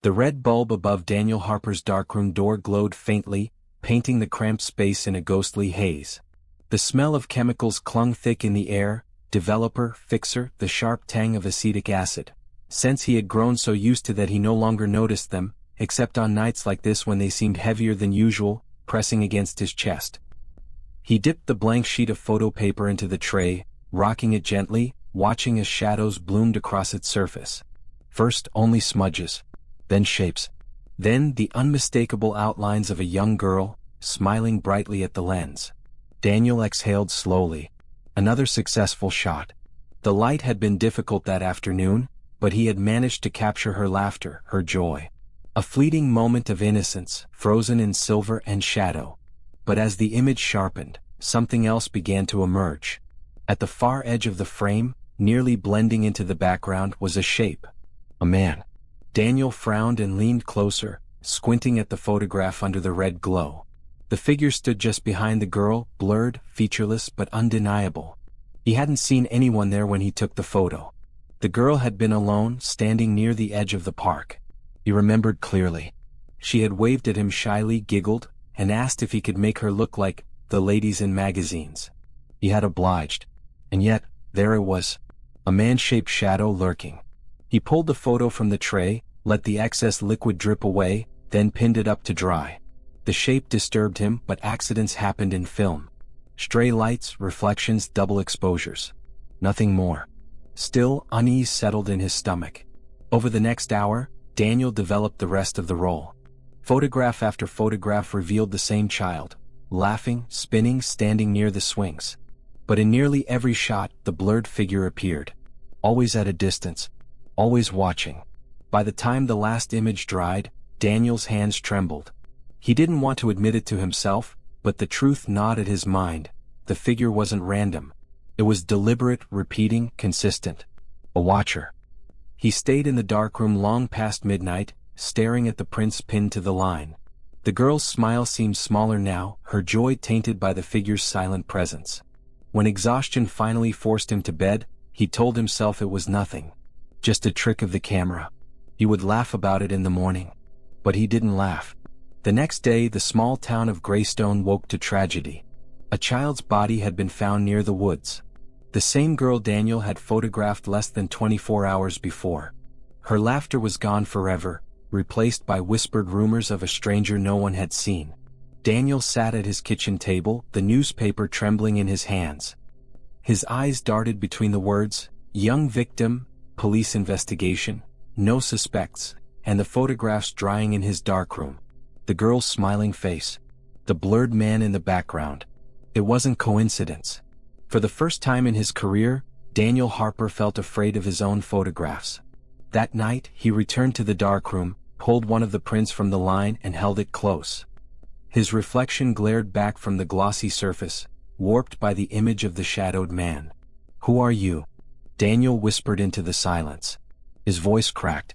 The red bulb above Daniel Harper's darkroom door glowed faintly, painting the cramped space in a ghostly haze. The smell of chemicals clung thick in the air, developer, fixer, the sharp tang of acetic acid. Scents he had grown so used to that he no longer noticed them, except on nights like this when they seemed heavier than usual, pressing against his chest. He dipped the blank sheet of photo paper into the tray, rocking it gently, watching as shadows bloomed across its surface. First only smudges, then shapes, then the unmistakable outlines of a young girl, smiling brightly at the lens. Daniel exhaled slowly. Another successful shot. The light had been difficult that afternoon, but he had managed to capture her laughter, her joy. A fleeting moment of innocence, frozen in silver and shadow. But as the image sharpened, something else began to emerge. At the far edge of the frame, nearly blending into the background, was a shape. A man. Daniel frowned and leaned closer, squinting at the photograph under the red glow. The figure stood just behind the girl, blurred, featureless but undeniable. He hadn't seen anyone there when he took the photo. The girl had been alone, standing near the edge of the park. He remembered clearly. She had waved at him shyly, giggled, and asked if he could make her look like the ladies in magazines. He had obliged. And yet, there it was. A man-shaped shadow lurking. He pulled the photo from the tray, let the excess liquid drip away, then pinned it up to dry. The shape disturbed him, but accidents happened in film. Stray lights, reflections, double exposures. Nothing more. Still, unease settled in his stomach. Over the next hour, Daniel developed the rest of the role. Photograph after photograph revealed the same child, laughing, spinning, standing near the swings. But in nearly every shot, the blurred figure appeared. Always at a distance. Always watching. By the time the last image dried, Daniel's hands trembled. He didn't want to admit it to himself, but the truth gnawed at his mind. The figure wasn't random. It was deliberate, repeating, consistent. A watcher. He stayed in the darkroom long past midnight, staring at the prints pinned to the line. The girl's smile seemed smaller now, her joy tainted by the figure's silent presence. When exhaustion finally forced him to bed, he told himself it was nothing. Just a trick of the camera. He would laugh about it in the morning. But he didn't laugh. The next day, the small town of Greystone woke to tragedy. A child's body had been found near the woods. The same girl Daniel had photographed less than 24 hours before. Her laughter was gone forever, replaced by whispered rumors of a stranger no one had seen. Daniel sat at his kitchen table, the newspaper trembling in his hands. His eyes darted between the words, "Young victim, police investigation, no suspects," and the photographs drying in his darkroom. The girl's smiling face. The blurred man in the background. It wasn't coincidence. For the first time in his career, Daniel Harper felt afraid of his own photographs. That night, he returned to the darkroom, pulled one of the prints from the line and held it close. His reflection glared back from the glossy surface, warped by the image of the shadowed man. "Who are you?" Daniel whispered into the silence. His voice cracked.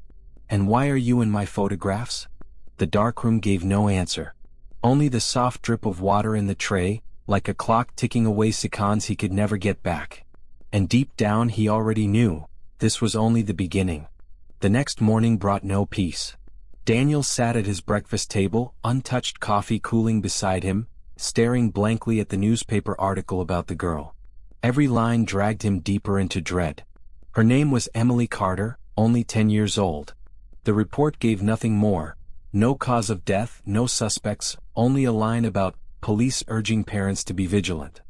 "And why are you in my photographs?" The darkroom gave no answer. Only the soft drip of water in the tray, like a clock ticking away seconds he could never get back. And deep down he already knew, this was only the beginning. The next morning brought no peace. Daniel sat at his breakfast table, untouched coffee cooling beside him, staring blankly at the newspaper article about the girl. Every line dragged him deeper into dread. Her name was Emily Carter, only 10 years old. The report gave nothing more. No cause of death, no suspects, only a line about police urging parents to be vigilant.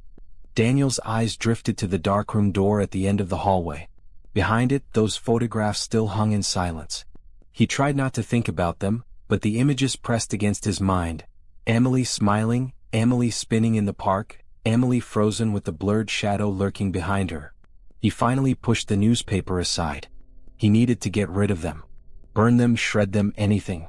Daniel's eyes drifted to the darkroom door at the end of the hallway. Behind it, those photographs still hung in silence. He tried not to think about them, but the images pressed against his mind. Emily smiling, Emily spinning in the park, Emily frozen with the blurred shadow lurking behind her. He finally pushed the newspaper aside. He needed to get rid of them. Burn them, shred them, anything.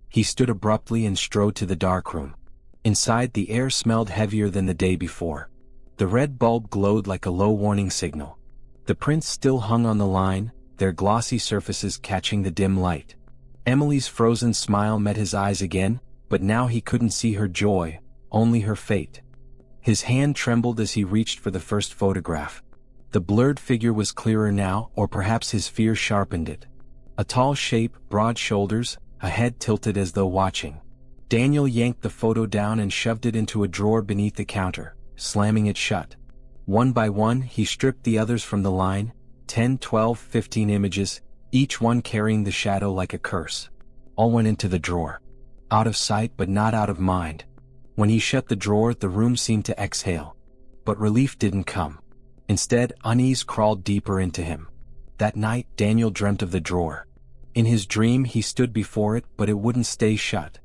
He stood abruptly and strode to the darkroom. Inside, the air smelled heavier than the day before. The red bulb glowed like a low warning signal. The prints still hung on the line, their glossy surfaces catching the dim light. Emily's frozen smile met his eyes again, but now he couldn't see her joy, only her fate. His hand trembled as he reached for the first photograph. The blurred figure was clearer now, or perhaps his fear sharpened it. A tall shape, broad shoulders, a head tilted as though watching. Daniel yanked the photo down and shoved it into a drawer beneath the counter, slamming it shut. One by one, he stripped the others from the line, 10, 12, 15 images, each one carrying the shadow like a curse. All went into the drawer. Out of sight but not out of mind. When he shut the drawer, the room seemed to exhale. But relief didn't come. Instead, unease crawled deeper into him. That night, Daniel dreamt of the drawer. In his dream, he stood before it, but it wouldn't stay shut.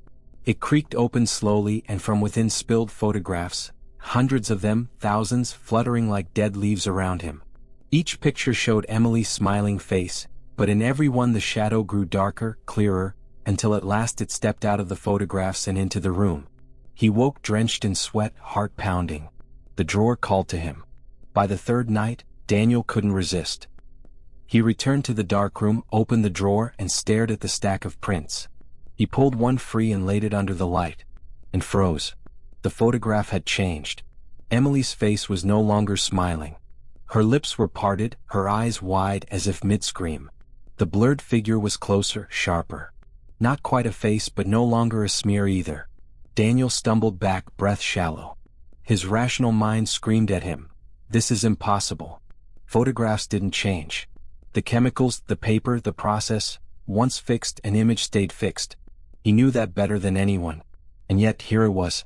It creaked open slowly, and from within spilled photographs, hundreds of them, thousands, fluttering like dead leaves around him. Each picture showed Emily's smiling face, but in every one the shadow grew darker, clearer, until at last it stepped out of the photographs and into the room. He woke drenched in sweat, heart pounding. The drawer called to him. By the third night, Daniel couldn't resist. He returned to the darkroom, opened the drawer, and stared at the stack of prints. He pulled one free and laid it under the light, and froze. The photograph had changed. Emily's face was no longer smiling. Her lips were parted, her eyes wide as if mid-scream. The blurred figure was closer, sharper. Not quite a face, but no longer a smear either. Daniel stumbled back, breath shallow. His rational mind screamed at him. This is impossible. Photographs didn't change. The chemicals, the paper, the process, once fixed, an image stayed fixed. He knew that better than anyone. And yet here it was.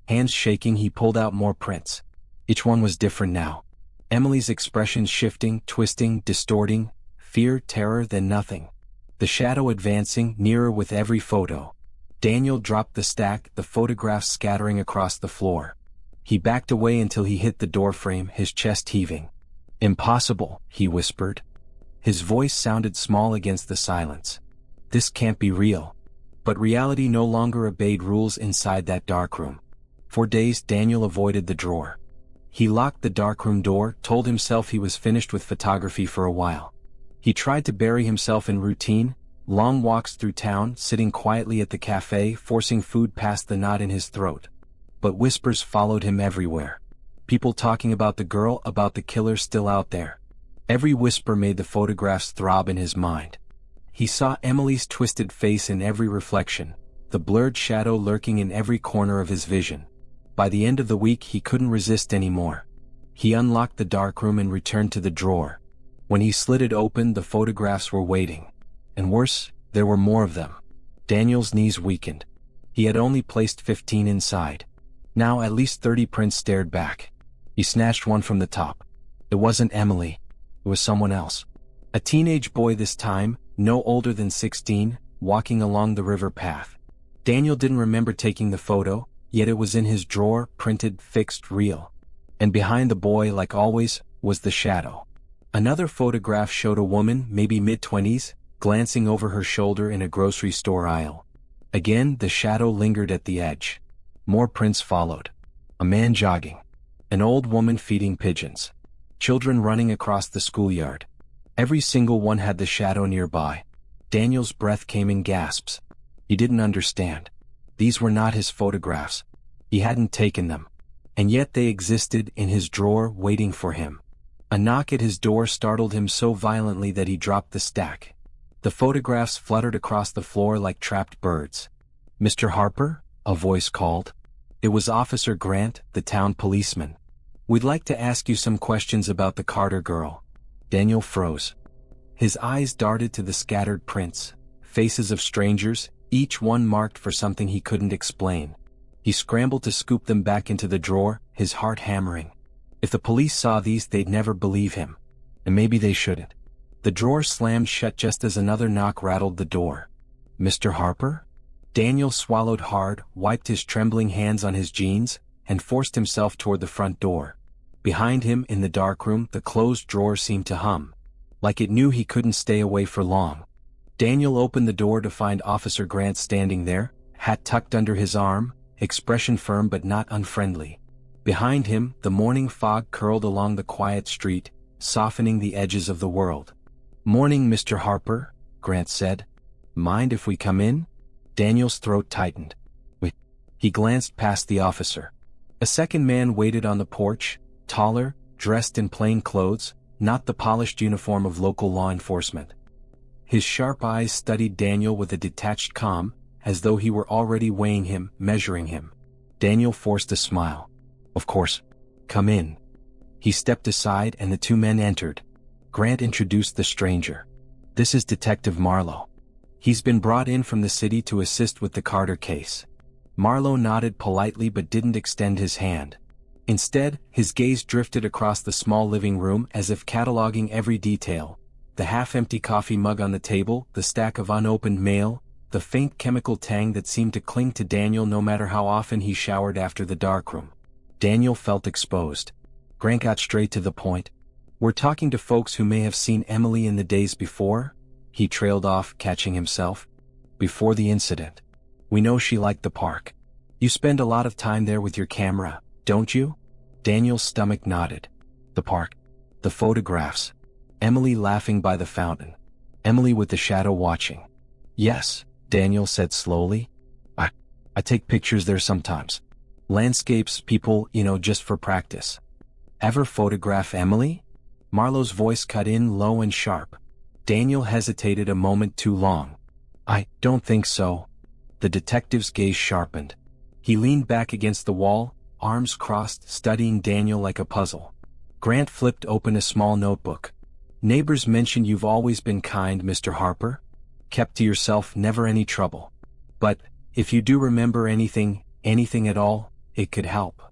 Hands shaking, he pulled out more prints. Each one was different now. Emily's expression shifting, twisting, distorting, fear, terror, then nothing. The shadow advancing, nearer with every photo. Daniel dropped the stack, the photographs scattering across the floor. He backed away until he hit the doorframe, his chest heaving. Impossible, he whispered. His voice sounded small against the silence. This can't be real. But reality no longer obeyed rules inside that darkroom. For days, Daniel avoided the drawer. He locked the darkroom door, told himself he was finished with photography for a while. He tried to bury himself in routine, long walks through town, sitting quietly at the cafe, forcing food past the knot in his throat. But whispers followed him everywhere. People talking about the girl, about the killer still out there. Every whisper made the photographs throb in his mind. He saw Emily's twisted face in every reflection, the blurred shadow lurking in every corner of his vision. By the end of the week, he couldn't resist anymore. He unlocked the darkroom and returned to the drawer. When he slid it open, the photographs were waiting. And worse, there were more of them. Daniel's knees weakened. He had only placed 15 inside. Now at least 30 prints stared back. He snatched one from the top. It wasn't Emily. It was someone else. A teenage boy this time, no older than 16, walking along the river path. Daniel didn't remember taking the photo, yet it was in his drawer, printed, fixed, real. And behind the boy, like always, was the shadow. Another photograph showed a woman, maybe mid-20s, glancing over her shoulder in a grocery store aisle. Again, the shadow lingered at the edge. More prints followed. A man jogging. An old woman feeding pigeons. Children running across the schoolyard. Every single one had the shadow nearby. Daniel's breath came in gasps. He didn't understand. These were not his photographs. He hadn't taken them. And yet they existed in his drawer, waiting for him. A knock at his door startled him so violently that he dropped the stack. The photographs fluttered across the floor like trapped birds. "Mr. Harper?" a voice called. It was Officer Grant, the town policeman. "We'd like to ask you some questions about the Carter girl." Daniel froze. His eyes darted to the scattered prints, faces of strangers, each one marked for something he couldn't explain. He scrambled to scoop them back into the drawer, his heart hammering. If the police saw these, they'd never believe him. And maybe they shouldn't. The drawer slammed shut just as another knock rattled the door. "Mr. Harper?" Daniel swallowed hard, wiped his trembling hands on his jeans, and forced himself toward the front door. Behind him, in the darkroom, the closed drawer seemed to hum. Like it knew he couldn't stay away for long. Daniel opened the door to find Officer Grant standing there, hat tucked under his arm, expression firm but not unfriendly. Behind him, the morning fog curled along the quiet street, softening the edges of the world. "Morning, Mr. Harper," Grant said. "Mind if we come in?" Daniel's throat tightened. "Wait." He glanced past the officer. A second man waited on the porch, taller, dressed in plain clothes, not the polished uniform of local law enforcement. His sharp eyes studied Daniel with a detached calm, as though he were already weighing him, measuring him. Daniel forced a smile. "Of course. Come in." He stepped aside and the two men entered. Grant introduced the stranger. "This is Detective Marlowe. He's been brought in from the city to assist with the Carter case." Marlowe nodded politely but didn't extend his hand. Instead, his gaze drifted across the small living room as if cataloging every detail. The half-empty coffee mug on the table, the stack of unopened mail, the faint chemical tang that seemed to cling to Daniel no matter how often he showered after the darkroom. Daniel felt exposed. Grant got straight to the point. "We're talking to folks who may have seen Emily in the days before?" He trailed off, catching himself. "Before the incident. We know she liked the park. You spend a lot of time there with your camera, don't you?" Daniel's stomach nodded. "The park. The photographs. Emily laughing by the fountain. Emily with the shadow watching." "Yes," Daniel said slowly. I take pictures there sometimes. Landscapes, people, just for practice." "Ever photograph Emily?" Marlowe's voice cut in low and sharp. Daniel hesitated a moment too long. "I don't think so." The detective's gaze sharpened. He leaned back against the wall, arms crossed, studying Daniel like a puzzle. Grant flipped open a small notebook. "Neighbors mention you've always been kind, Mr. Harper. Kept to yourself, never any trouble. But, if you do remember anything at all, it could help."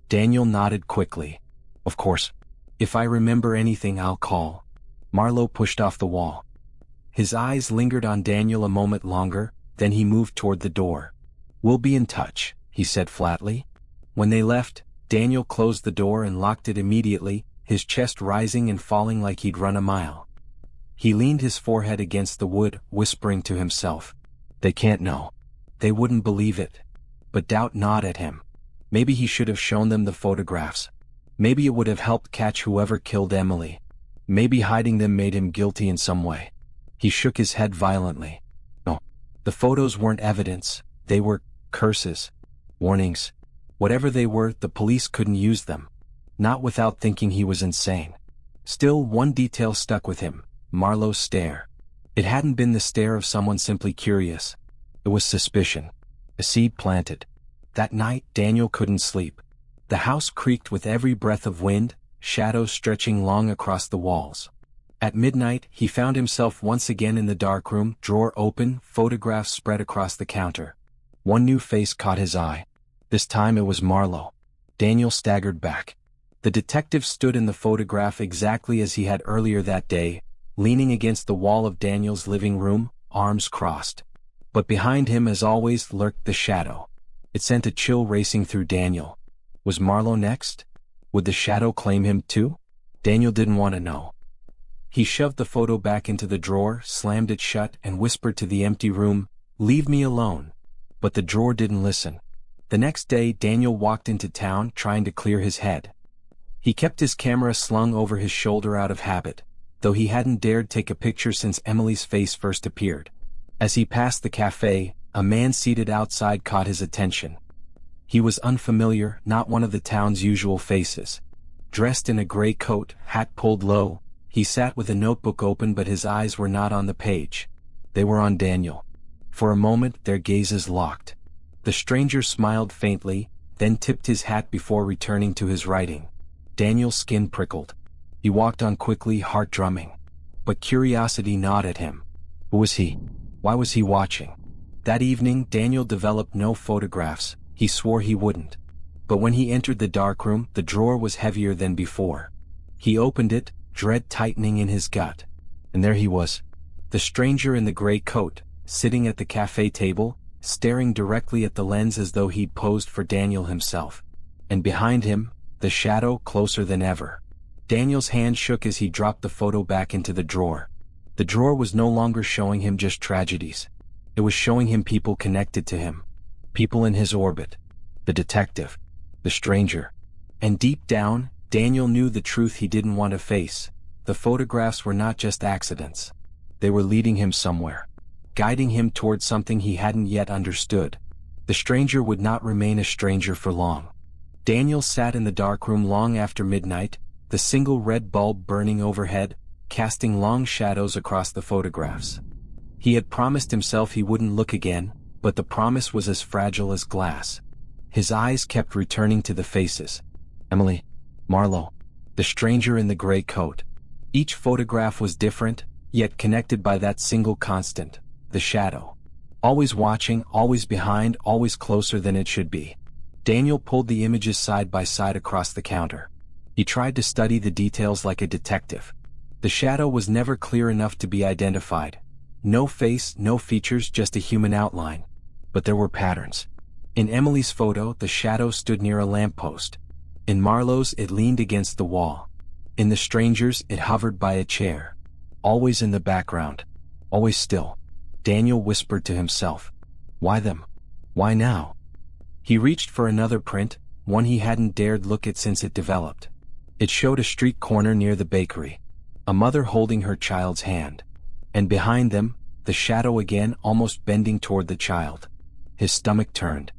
Daniel nodded quickly. "Of course. If I remember anything, I'll call." Marlowe pushed off the wall. His eyes lingered on Daniel a moment longer, then he moved toward the door. "We'll be in touch," he said flatly. When they left, Daniel closed the door and locked it immediately, his chest rising and falling like he'd run a mile. He leaned his forehead against the wood, whispering to himself, "They can't know. They wouldn't believe it." But doubt gnawed at him. Maybe he should have shown them the photographs. Maybe it would have helped catch whoever killed Emily. Maybe hiding them made him guilty in some way. He shook his head violently. No. The photos weren't evidence, they were curses. Warnings. Whatever they were, the police couldn't use them. Not without thinking he was insane. Still, one detail stuck with him: Marlowe's stare. It hadn't been the stare of someone simply curious. It was suspicion. A seed planted. That night, Daniel couldn't sleep. The house creaked with every breath of wind, shadows stretching long across the walls. At midnight, he found himself once again in the darkroom, drawer open, photographs spread across the counter. One new face caught his eye. This time it was Marlowe. Daniel staggered back. The detective stood in the photograph exactly as he had earlier that day, leaning against the wall of Daniel's living room, arms crossed. But behind him, as always, lurked the shadow. It sent a chill racing through Daniel. Was Marlowe next? Would the shadow claim him too? Daniel didn't want to know. He shoved the photo back into the drawer, slammed it shut, and whispered to the empty room, "Leave me alone." But the drawer didn't listen. The next day, Daniel walked into town, trying to clear his head. He kept his camera slung over his shoulder out of habit, though he hadn't dared take a picture since Emily's face first appeared. As he passed the cafe, a man seated outside caught his attention. He was unfamiliar, not one of the town's usual faces. Dressed in a gray coat, hat pulled low, he sat with a notebook open, but his eyes were not on the page. They were on Daniel. For a moment, their gazes locked. The stranger smiled faintly, then tipped his hat before returning to his writing. Daniel's skin prickled. He walked on quickly, heart drumming. But curiosity gnawed at him. Who was he? Why was he watching? That evening, Daniel developed no photographs. He swore he wouldn't. But when he entered the darkroom, the drawer was heavier than before. He opened it, dread tightening in his gut. And there he was. The stranger in the gray coat, sitting at the cafe table, staring directly at the lens as though he'd posed for Daniel himself. And behind him, the shadow closer than ever. Daniel's hand shook as he dropped the photo back into the drawer. The drawer was no longer showing him just tragedies. It was showing him people connected to him. People in his orbit. The detective. The stranger. And deep down, Daniel knew the truth he didn't want to face. The photographs were not just accidents. They were leading him somewhere. Guiding him toward something he hadn't yet understood. The stranger would not remain a stranger for long. Daniel sat in the darkroom long after midnight, the single red bulb burning overhead, casting long shadows across the photographs. He had promised himself he wouldn't look again, but the promise was as fragile as glass. His eyes kept returning to the faces. Emily, Marlowe, the stranger in the gray coat. Each photograph was different, yet connected by that single constant, the shadow. Always watching, always behind, always closer than it should be. Daniel pulled the images side by side across the counter. He tried to study the details like a detective. The shadow was never clear enough to be identified. No face, no features, just a human outline. But there were patterns. In Emily's photo, the shadow stood near a lamppost. In Marlowe's, it leaned against the wall. In the stranger's, it hovered by a chair. Always in the background. Always still. Daniel whispered to himself. Why them? Why now? He reached for another print, one he hadn't dared look at since it developed. It showed a street corner near the bakery. A mother holding her child's hand. And behind them, the shadow again, almost bending toward the child. His stomach turned.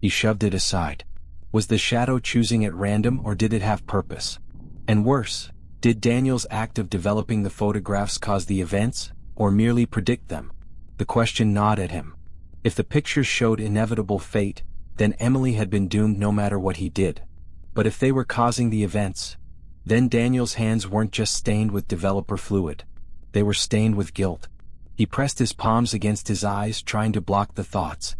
He shoved it aside. Was the shadow choosing at random, or did it have purpose? And worse, did Daniel's act of developing the photographs cause the events, or merely predict them? The question gnawed at him. If the pictures showed inevitable fate, then Emily had been doomed no matter what he did. But if they were causing the events, then Daniel's hands weren't just stained with developer fluid. They were stained with guilt. He pressed his palms against his eyes, trying to block the thoughts.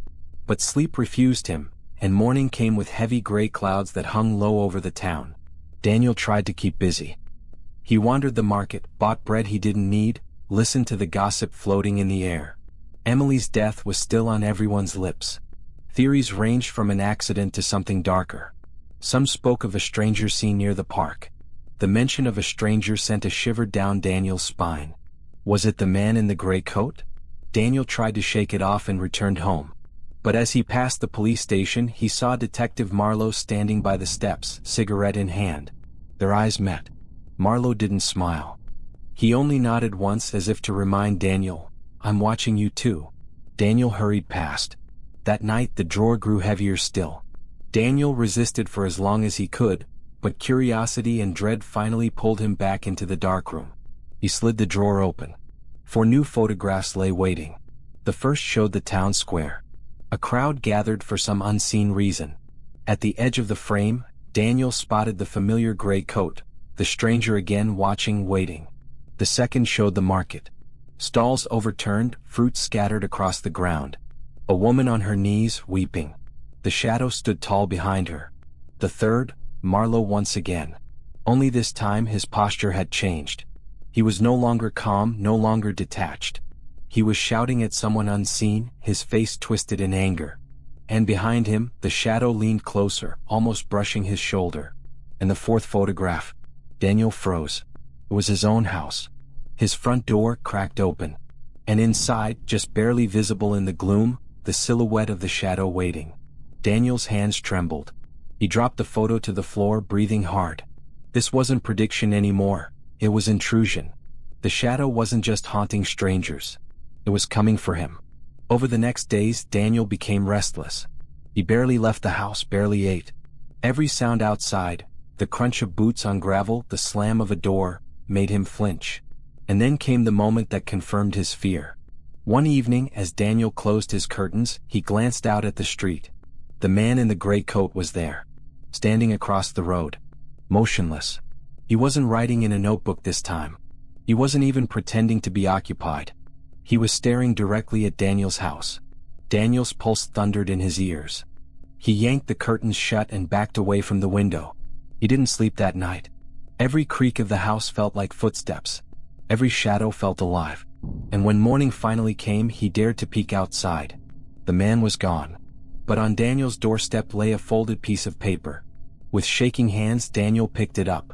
But sleep refused him, and morning came with heavy gray clouds that hung low over the town. Daniel tried to keep busy. He wandered the market, bought bread he didn't need, listened to the gossip floating in the air. Emily's death was still on everyone's lips. Theories ranged from an accident to something darker. Some spoke of a stranger seen near the park. The mention of a stranger sent a shiver down Daniel's spine. Was it the man in the gray coat? Daniel tried to shake it off and returned home. But as he passed the police station, he saw Detective Marlowe standing by the steps, cigarette in hand. Their eyes met. Marlowe didn't smile. He only nodded once as if to remind Daniel, "I'm watching you too." Daniel hurried past. That night the drawer grew heavier still. Daniel resisted for as long as he could, but curiosity and dread finally pulled him back into the darkroom. He slid the drawer open. 4 new photographs lay waiting. The first showed the town square. A crowd gathered for some unseen reason. At the edge of the frame, Daniel spotted the familiar gray coat, the stranger again watching, waiting. The second showed the market. Stalls overturned, fruit scattered across the ground. A woman on her knees, weeping. The shadow stood tall behind her. The third, Marlowe once again. Only this time his posture had changed. He was no longer calm, no longer detached. He was shouting at someone unseen, his face twisted in anger. And behind him, the shadow leaned closer, almost brushing his shoulder. And the fourth photograph. Daniel froze. It was his own house. His front door cracked open. And inside, just barely visible in the gloom, the silhouette of the shadow waiting. Daniel's hands trembled. He dropped the photo to the floor, breathing hard. This wasn't prediction anymore. It was intrusion. The shadow wasn't just haunting strangers. It was coming for him. Over the next days, Daniel became restless. He barely left the house, barely ate. Every sound outside, the crunch of boots on gravel, the slam of a door, made him flinch. And then came the moment that confirmed his fear. One evening, as Daniel closed his curtains, he glanced out at the street. The man in the gray coat was there, standing across the road, motionless. He wasn't writing in a notebook this time. He wasn't even pretending to be occupied. He was staring directly at Daniel's house. Daniel's pulse thundered in his ears. He yanked the curtains shut and backed away from the window. He didn't sleep that night. Every creak of the house felt like footsteps. Every shadow felt alive. And when morning finally came, he dared to peek outside. The man was gone. But on Daniel's doorstep lay a folded piece of paper. With shaking hands, Daniel picked it up.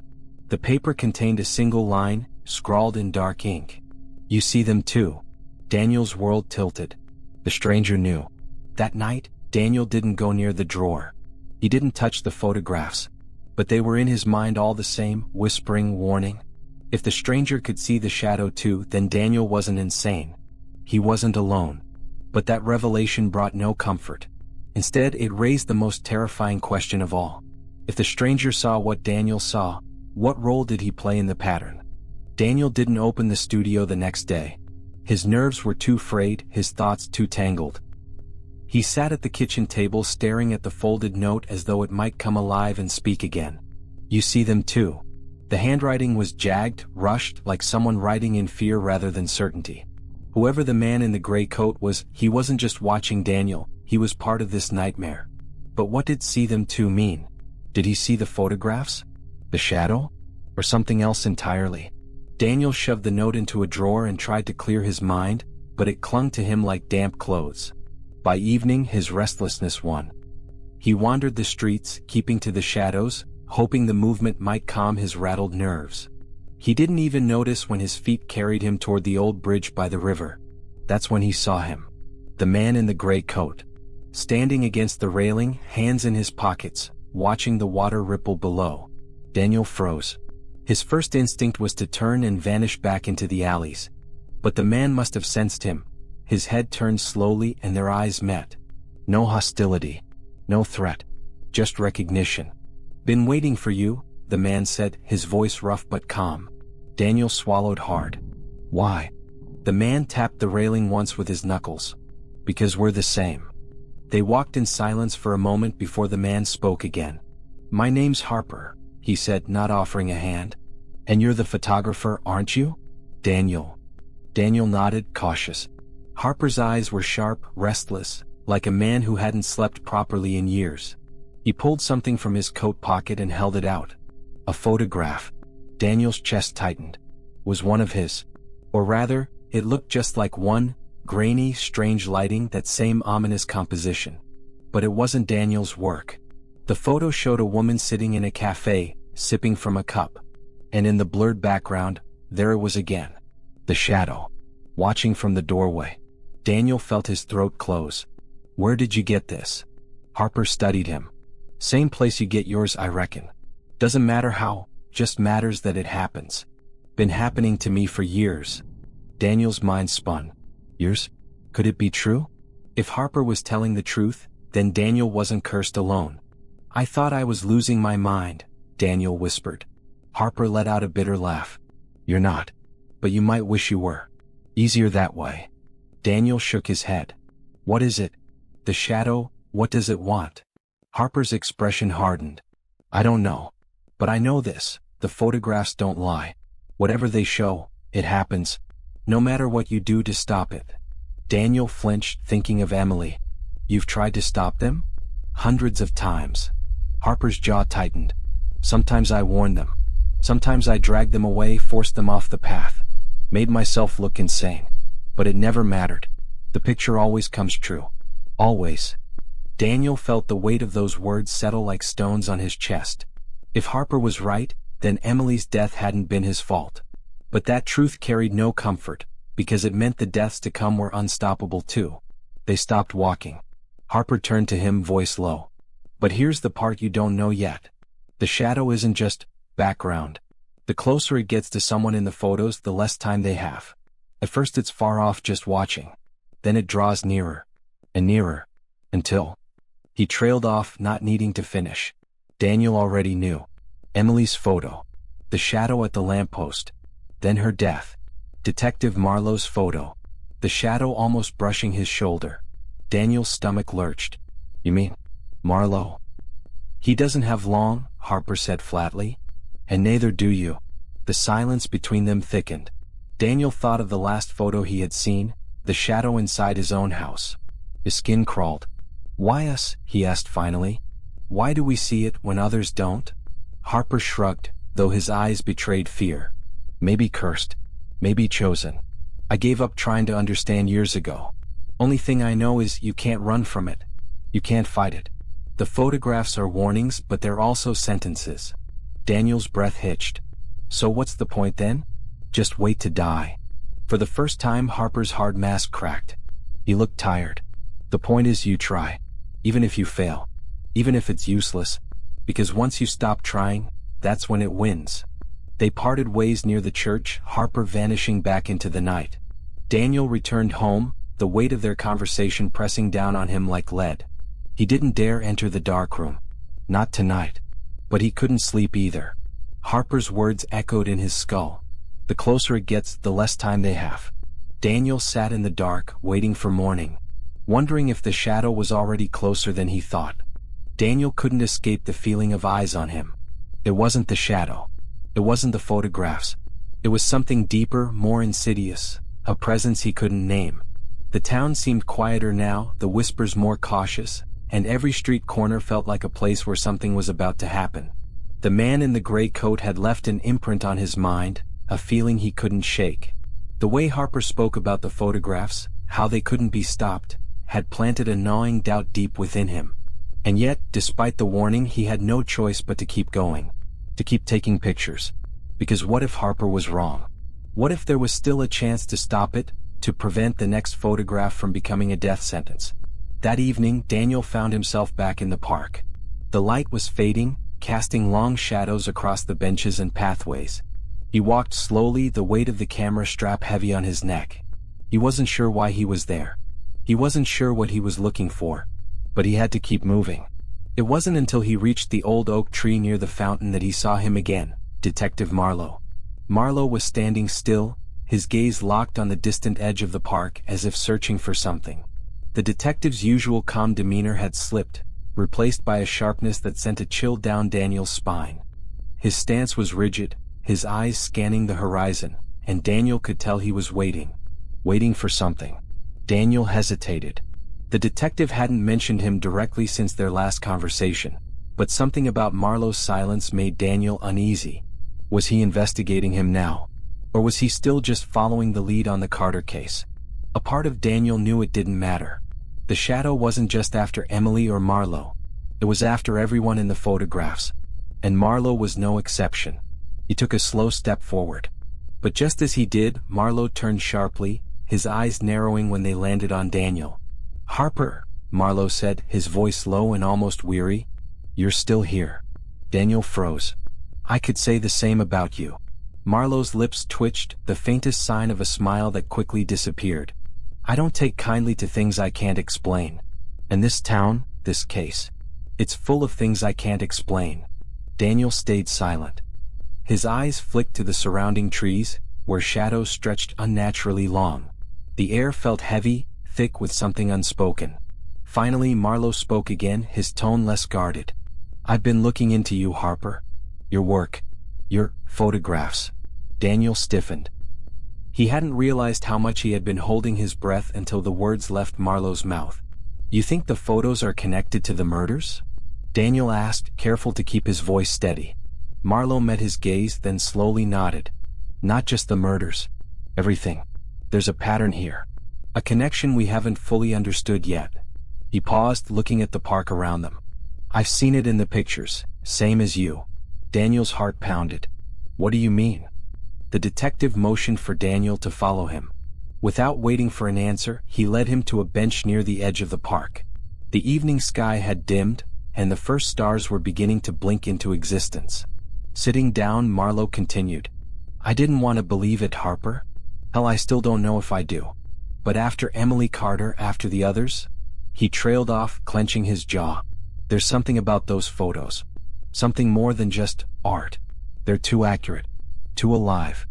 The paper contained a single line, scrawled in dark ink. "You see them too." Daniel's world tilted. The stranger knew. That night, Daniel didn't go near the drawer. He didn't touch the photographs. But they were in his mind all the same, whispering, warning. If the stranger could see the shadow too, then Daniel wasn't insane. He wasn't alone. But that revelation brought no comfort. Instead, it raised the most terrifying question of all. If the stranger saw what Daniel saw, what role did he play in the pattern? Daniel didn't open the studio the next day. His nerves were too frayed, his thoughts too tangled. He sat at the kitchen table staring at the folded note as though it might come alive and speak again. You see them too. The handwriting was jagged, rushed, like someone writing in fear rather than certainty. Whoever the man in the gray coat was, he wasn't just watching Daniel, he was part of this nightmare. But what did see them too mean? Did he see the photographs? The shadow? Or something else entirely? Daniel shoved the note into a drawer and tried to clear his mind, but it clung to him like damp clothes. By evening, his restlessness won. He wandered the streets, keeping to the shadows, hoping the movement might calm his rattled nerves. He didn't even notice when his feet carried him toward the old bridge by the river. That's when he saw him. The man in the gray coat. Standing against the railing, hands in his pockets, watching the water ripple below. Daniel froze. His first instinct was to turn and vanish back into the alleys. But the man must have sensed him. His head turned slowly and their eyes met. No hostility. No threat. Just recognition. Been waiting for you, the man said, his voice rough but calm. Daniel swallowed hard. Why? The man tapped the railing once with his knuckles. Because we're the same. They walked in silence for a moment before the man spoke again. My name's Harper, he said, not offering a hand. And you're the photographer, aren't you? Daniel. Daniel nodded, cautious. Harper's eyes were sharp, restless, like a man who hadn't slept properly in years. He pulled something from his coat pocket and held it out. A photograph. Daniel's chest tightened. Was one of his. Or rather, it looked just like one, grainy, strange lighting, that same ominous composition. But it wasn't Daniel's work. The photo showed a woman sitting in a cafe, sipping from a cup. And in the blurred background, there it was again. The shadow. Watching from the doorway. Daniel felt his throat close. Where did you get this? Harper studied him. Same place you get yours, I reckon. Doesn't matter how, just matters that it happens. Been happening to me for years. Daniel's mind spun. Years? Could it be true? If Harper was telling the truth, then Daniel wasn't cursed alone. I thought I was losing my mind, Daniel whispered. Harper let out a bitter laugh. You're not. But you might wish you were. Easier that way. Daniel shook his head. What is it? The shadow, what does it want? Harper's expression hardened. I don't know. But I know this, the photographs don't lie. Whatever they show, it happens. No matter what you do to stop it. Daniel flinched, thinking of Emily. You've tried to stop them? Hundreds of times. Harper's jaw tightened. Sometimes I warned them. Sometimes I dragged them away, forced them off the path. Made myself look insane. But it never mattered. The picture always comes true. Always. Daniel felt the weight of those words settle like stones on his chest. If Harper was right, then Emily's death hadn't been his fault. But that truth carried no comfort, because it meant the deaths to come were unstoppable too. They stopped walking. Harper turned to him, voice low. But here's the part you don't know yet. The shadow isn't just background. The closer it gets to someone in the photos, the less time they have. At first it's far off, just watching. Then it draws nearer. And nearer. Until... He trailed off, not needing to finish. Daniel already knew. Emily's photo. The shadow at the lamppost. Then her death. Detective Marlowe's photo. The shadow almost brushing his shoulder. Daniel's stomach lurched. You mean Marlowe? He doesn't have long, Harper said flatly. And neither do you. The silence between them thickened. Daniel thought of the last photo he had seen, the shadow inside his own house. His skin crawled. Why us? He asked finally. Why do we see it when others don't? Harper shrugged, though his eyes betrayed fear. Maybe cursed. Maybe chosen. I gave up trying to understand years ago. Only thing I know is you can't run from it. You can't fight it. The photographs are warnings, but they're also sentences. Daniel's breath hitched. So what's the point then? Just wait to die. For the first time, Harper's hard mask cracked. He looked tired. The point is you try. Even if you fail. Even if it's useless. Because once you stop trying, that's when it wins. They parted ways near the church, Harper vanishing back into the night. Daniel returned home, the weight of their conversation pressing down on him like lead. He didn't dare enter the darkroom. Not tonight. But he couldn't sleep either. Harper's words echoed in his skull. The closer it gets, the less time they have. Daniel sat in the dark, waiting for morning, wondering if the shadow was already closer than he thought. Daniel couldn't escape the feeling of eyes on him. It wasn't the shadow. It wasn't the photographs. It was something deeper, more insidious, a presence he couldn't name. The town seemed quieter now, the whispers more cautious, and every street corner felt like a place where something was about to happen. The man in the gray coat had left an imprint on his mind, a feeling he couldn't shake. The way Harper spoke about the photographs, how they couldn't be stopped, had planted a gnawing doubt deep within him. And yet, despite the warning, he had no choice but to keep going. To keep taking pictures. Because what if Harper was wrong? What if there was still a chance to stop it, to prevent the next photograph from becoming a death sentence? That evening, Daniel found himself back in the park. The light was fading, casting long shadows across the benches and pathways. He walked slowly, the weight of the camera strap heavy on his neck. He wasn't sure why he was there. He wasn't sure what he was looking for. But he had to keep moving. It wasn't until he reached the old oak tree near the fountain that he saw him again, Detective Marlowe. Marlowe was standing still, his gaze locked on the distant edge of the park as if searching for something. The detective's usual calm demeanor had slipped, replaced by a sharpness that sent a chill down Daniel's spine. His stance was rigid, his eyes scanning the horizon, and Daniel could tell he was waiting for something. Daniel hesitated. The detective hadn't mentioned him directly since their last conversation, but something about Marlowe's silence made Daniel uneasy. Was he investigating him now? Or was he still just following the lead on the Carter case? A part of Daniel knew it didn't matter. The shadow wasn't just after Emily or Marlowe. It was after everyone in the photographs. And Marlowe was no exception. He took a slow step forward. But just as he did, Marlowe turned sharply, his eyes narrowing when they landed on Daniel. "Harper," Marlowe said, his voice low and almost weary. "You're still here." Daniel froze. "I could say the same about you." Marlowe's lips twitched, the faintest sign of a smile that quickly disappeared. "I don't take kindly to things I can't explain. And this town, this case, it's full of things I can't explain." Daniel stayed silent. His eyes flicked to the surrounding trees, where shadows stretched unnaturally long. The air felt heavy, thick with something unspoken. Finally, Marlowe spoke again, his tone less guarded. "I've been looking into you, Harper. Your work. Your photographs." Daniel stiffened. He hadn't realized how much he had been holding his breath until the words left Marlowe's mouth. "You think the photos are connected to the murders?" Daniel asked, careful to keep his voice steady. Marlowe met his gaze, then slowly nodded. "Not just the murders. Everything. There's a pattern here. A connection we haven't fully understood yet." He paused, looking at the park around them. "I've seen it in the pictures, same as you." Daniel's heart pounded. "What do you mean?" The detective motioned for Daniel to follow him. Without waiting for an answer, he led him to a bench near the edge of the park. The evening sky had dimmed, and the first stars were beginning to blink into existence. Sitting down, Marlowe continued. "I didn't want to believe it, Harper. Hell, I still don't know if I do. But after Emily Carter, after the others?" He trailed off, clenching his jaw. "There's something about those photos. Something more than just art. They're too accurate. Too alive."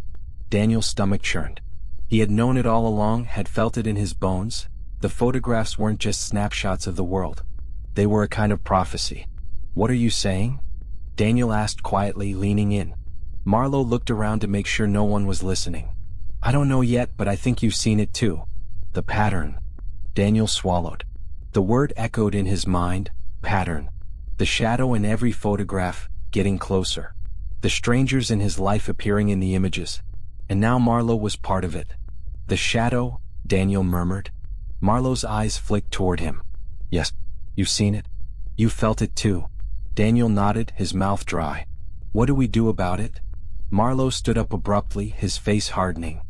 Daniel's stomach churned. He had known it all along, had felt it in his bones. The photographs weren't just snapshots of the world. They were a kind of prophecy. "What are you saying?" Daniel asked quietly, leaning in. Marlowe looked around to make sure no one was listening. "I don't know yet, but I think you've seen it too. The pattern." Daniel swallowed. The word echoed in his mind, pattern. The shadow in every photograph, getting closer. The strangers in his life appearing in the images. And now Marlowe was part of it. "The shadow," Daniel murmured. Marlowe's eyes flicked toward him. "Yes, you've seen it. You felt it too." Daniel nodded, his mouth dry. "What do we do about it?" Marlowe stood up abruptly, his face hardening.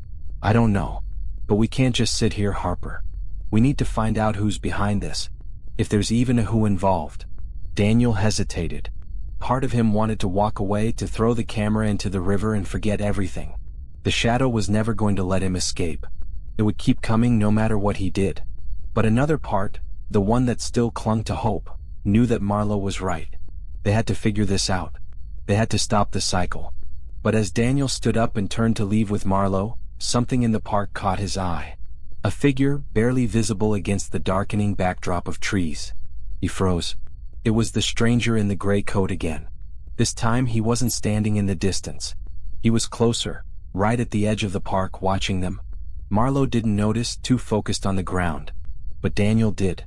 "I don't know. But we can't just sit here, Harper. We need to find out who's behind this. If there's even a who involved." Daniel hesitated. Part of him wanted to walk away, to throw the camera into the river and forget everything. The shadow was never going to let him escape. It would keep coming no matter what he did. But another part, the one that still clung to hope, knew that Marlowe was right. They had to figure this out. They had to stop the cycle. But as Daniel stood up and turned to leave with Marlowe, something in the park caught his eye. A figure, barely visible against the darkening backdrop of trees. He froze. It was the stranger in the gray coat again. This time he wasn't standing in the distance. He was closer, right at the edge of the park watching them. Marlowe didn't notice, too focused on the ground. But Daniel did.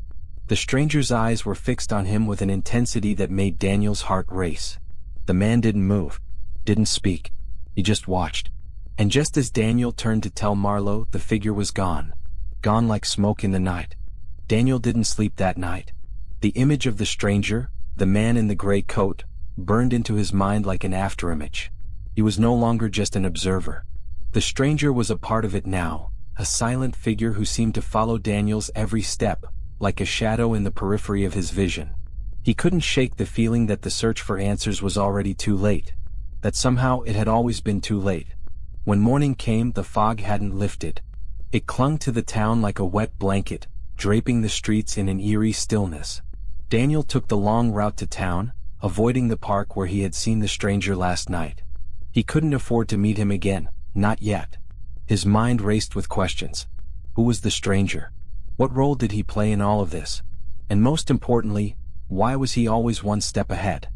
The stranger's eyes were fixed on him with an intensity that made Daniel's heart race. The man didn't move, didn't speak. He just watched. And just as Daniel turned to tell Marlowe, the figure was gone. Gone like smoke in the night. Daniel didn't sleep that night. The image of the stranger, the man in the gray coat, burned into his mind like an afterimage. He was no longer just an observer. The stranger was a part of it now, a silent figure who seemed to follow Daniel's every step, like a shadow in the periphery of his vision. He couldn't shake the feeling that the search for answers was already too late. That somehow it had always been too late. When morning came, the fog hadn't lifted. It clung to the town like a wet blanket, draping the streets in an eerie stillness. Daniel took the long route to town, avoiding the park where he had seen the stranger last night. He couldn't afford to meet him again, not yet. His mind raced with questions. Who was the stranger? What role did he play in all of this? And most importantly, why was he always one step ahead?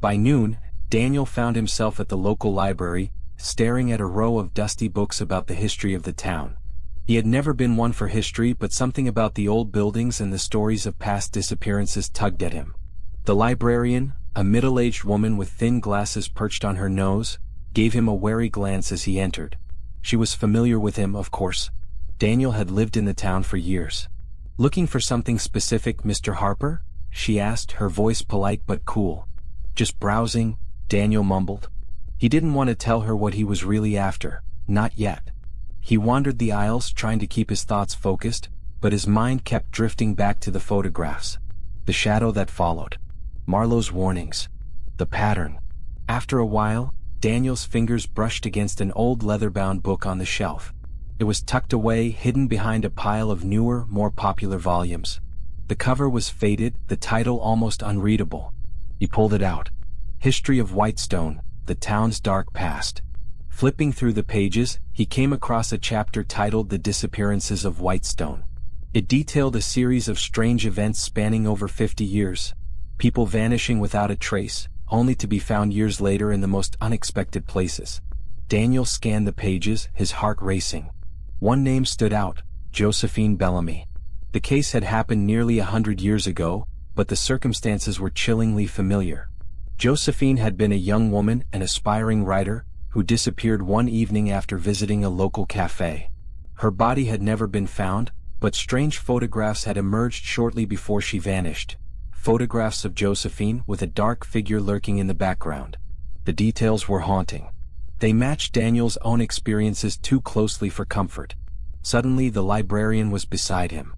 By noon, Daniel found himself at the local library, staring at a row of dusty books about the history of the town. He had never been one for history, but something about the old buildings and the stories of past disappearances tugged at him. The librarian, a middle-aged woman with thin glasses perched on her nose, gave him a wary glance as he entered. She was familiar with him, of course. Daniel had lived in the town for years. "Looking for something specific, Mr. Harper?" she asked, her voice polite but cool. "Just browsing," Daniel mumbled. He didn't want to tell her what he was really after, not yet. He wandered the aisles trying to keep his thoughts focused, but his mind kept drifting back to the photographs. The shadow that followed. Marlowe's warnings. The pattern. After a while, Daniel's fingers brushed against an old leather-bound book on the shelf. It was tucked away, hidden behind a pile of newer, more popular volumes. The cover was faded, the title almost unreadable. He pulled it out. History of Whitestone, the town's dark past. Flipping through the pages, he came across a chapter titled The Disappearances of Whitestone. It detailed a series of strange events spanning over 50 years. People vanishing without a trace, only to be found years later in the most unexpected places. Daniel scanned the pages, his heart racing. One name stood out, Josephine Bellamy. The case had happened nearly 100 years ago, but the circumstances were chillingly familiar. Josephine had been a young woman, an aspiring writer, who disappeared one evening after visiting a local cafe. Her body had never been found, but strange photographs had emerged shortly before she vanished. Photographs of Josephine with a dark figure lurking in the background. The details were haunting. They matched Daniel's own experiences too closely for comfort. Suddenly the librarian was beside him.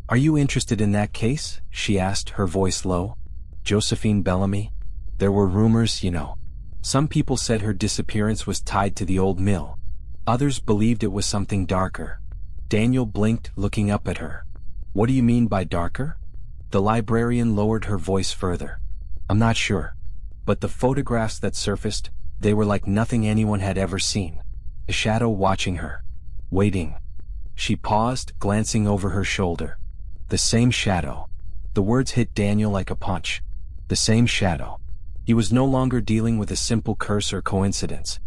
"Are you interested in that case?" she asked, her voice low. "Josephine Bellamy? There were rumors, you know. Some people said her disappearance was tied to the old mill. Others believed it was something darker." Daniel blinked, looking up at her. "What do you mean by darker?" The librarian lowered her voice further. "I'm not sure. But the photographs that surfaced, they were like nothing anyone had ever seen. A shadow watching her. Waiting." She paused, glancing over her shoulder. "The same shadow." The words hit Daniel like a punch. The same shadow. He was no longer dealing with a simple curse or coincidence.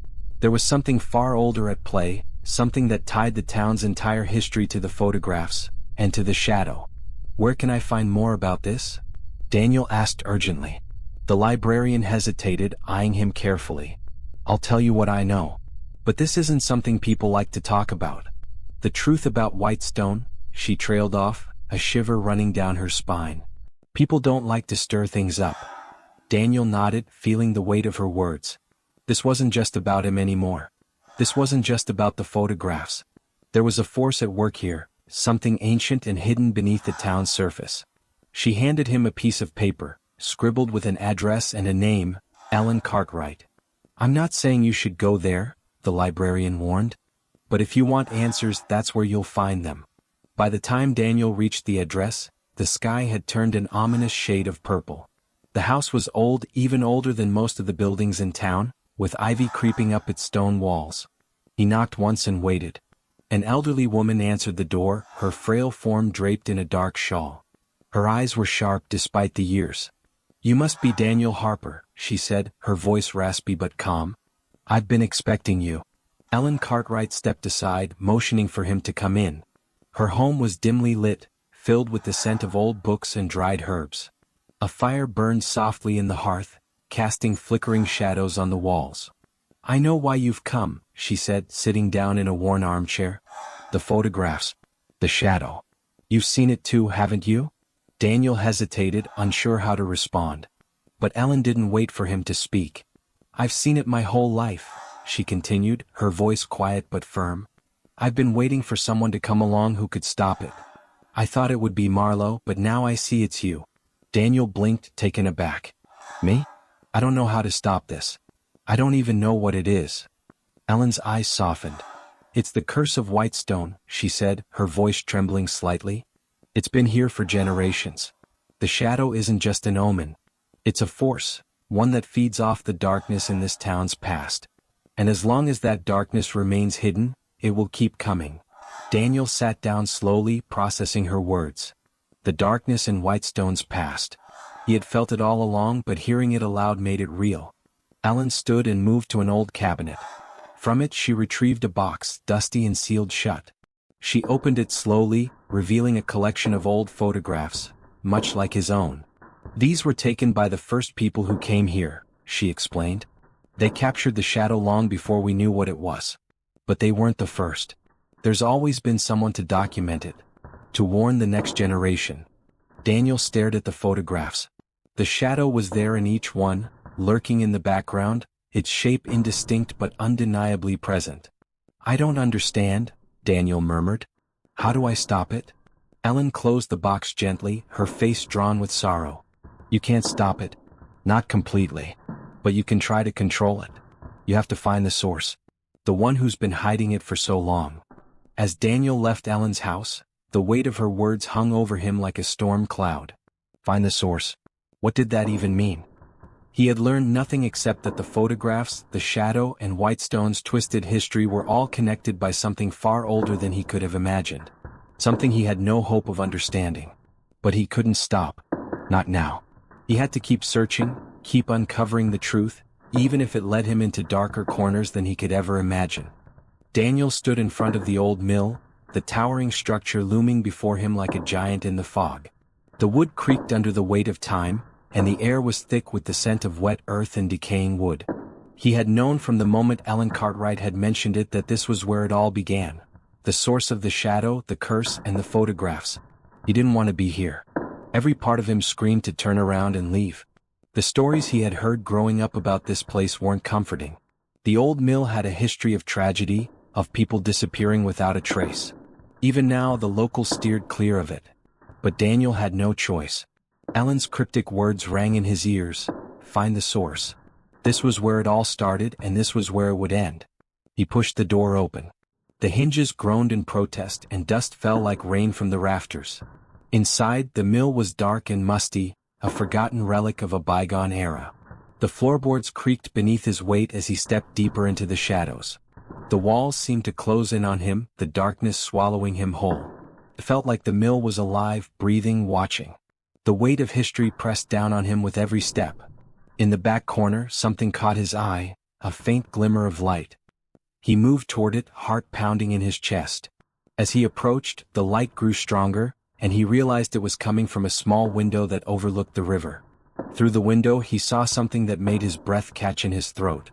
There was something far older at play, something that tied the town's entire history to the photographs, and to the shadow. "Where can I find more about this?" Daniel asked urgently. The librarian hesitated, eyeing him carefully. "I'll tell you what I know. But this isn't something people like to talk about. The truth about Whitestone," she trailed off, a shiver running down her spine. "People don't like to stir things up." Daniel nodded, feeling the weight of her words. This wasn't just about him anymore. This wasn't just about the photographs. There was a force at work here, something ancient and hidden beneath the town's surface. She handed him a piece of paper, scribbled with an address and a name, Ellen Cartwright. "I'm not saying you should go there," the librarian warned. "But if you want answers, that's where you'll find them." By the time Daniel reached the address, the sky had turned an ominous shade of purple. The house was old, even older than most of the buildings in town, with ivy creeping up its stone walls. He knocked once and waited. An elderly woman answered the door, her frail form draped in a dark shawl. Her eyes were sharp despite the years. "You must be Daniel Harper," she said, her voice raspy but calm. "I've been expecting you." Ellen Cartwright stepped aside, motioning for him to come in. Her home was dimly lit, filled with the scent of old books and dried herbs. A fire burned softly in the hearth, casting flickering shadows on the walls. "I know why you've come," she said, sitting down in a worn armchair. "The photographs. The shadow. You've seen it too, haven't you?" Daniel hesitated, unsure how to respond. But Ellen didn't wait for him to speak. "I've seen it my whole life," she continued, her voice quiet but firm. "I've been waiting for someone to come along who could stop it. I thought it would be Marlowe, but now I see it's you." Daniel blinked, taken aback. "Me? I don't know how to stop this. I don't even know what it is." Ellen's eyes softened. "It's the curse of Whitestone," she said, her voice trembling slightly. "It's been here for generations. The shadow isn't just an omen. It's a force, one that feeds off the darkness in this town's past. And as long as that darkness remains hidden, it will keep coming." Daniel sat down slowly, processing her words. The darkness in Whitestone's past. He had felt it all along, but hearing it aloud made it real. Ellen stood and moved to an old cabinet. From it she retrieved a box, dusty and sealed shut. She opened it slowly, revealing a collection of old photographs, much like his own. "These were taken by the first people who came here," she explained. "They captured the shadow long before we knew what it was. But they weren't the first. There's always been someone to document it, to warn the next generation." Daniel stared at the photographs. The shadow was there in each one, lurking in the background, its shape indistinct but undeniably present. "I don't understand," Daniel murmured. "How do I stop it?" Ellen closed the box gently, her face drawn with sorrow. "You can't stop it. Not completely. But you can try to control it. You have to find the source. The one who's been hiding it for so long." As Daniel left Ellen's house, the weight of her words hung over him like a storm cloud. Find the source. What did that even mean? He had learned nothing except that the photographs, the shadow, and Whitestone's twisted history were all connected by something far older than he could have imagined. Something he had no hope of understanding. But he couldn't stop. Not now. He had to keep searching, keep uncovering the truth, even if it led him into darker corners than he could ever imagine. Daniel stood in front of the old mill, the towering structure looming before him like a giant in the fog. The wood creaked under the weight of time, and the air was thick with the scent of wet earth and decaying wood. He had known from the moment Ellen Cartwright had mentioned it that this was where it all began. The source of the shadow, the curse, and the photographs. He didn't want to be here. Every part of him screamed to turn around and leave. The stories he had heard growing up about this place weren't comforting. The old mill had a history of tragedy, of people disappearing without a trace. Even now the locals steered clear of it. But Daniel had no choice. Ellen's cryptic words rang in his ears. Find the source. This was where it all started, and this was where it would end. He pushed the door open. The hinges groaned in protest, and dust fell like rain from the rafters. Inside, the mill was dark and musty, a forgotten relic of a bygone era. The floorboards creaked beneath his weight as he stepped deeper into the shadows. The walls seemed to close in on him, the darkness swallowing him whole. It felt like the mill was alive, breathing, watching. The weight of history pressed down on him with every step. In the back corner, something caught his eye, a faint glimmer of light. He moved toward it, heart pounding in his chest. As he approached, the light grew stronger, and he realized it was coming from a small window that overlooked the river. Through the window he saw something that made his breath catch in his throat.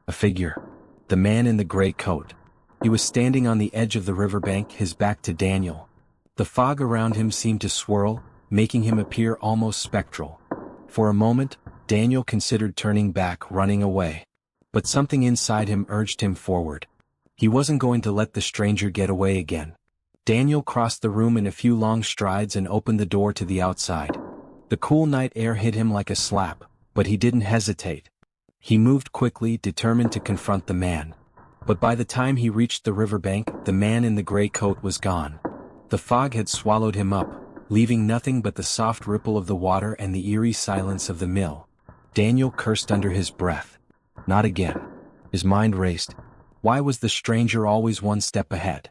A figure. The man in the gray coat. He was standing on the edge of the riverbank, his back to Daniel. The fog around him seemed to swirl, making him appear almost spectral. For a moment, Daniel considered turning back, running away. But something inside him urged him forward. He wasn't going to let the stranger get away again. Daniel crossed the room in a few long strides and opened the door to the outside. The cool night air hit him like a slap, but he didn't hesitate. He moved quickly, determined to confront the man. But by the time he reached the riverbank, the man in the gray coat was gone. The fog had swallowed him up, leaving nothing but the soft ripple of the water and the eerie silence of the mill. Daniel cursed under his breath. Not again. His mind raced. Why was the stranger always one step ahead?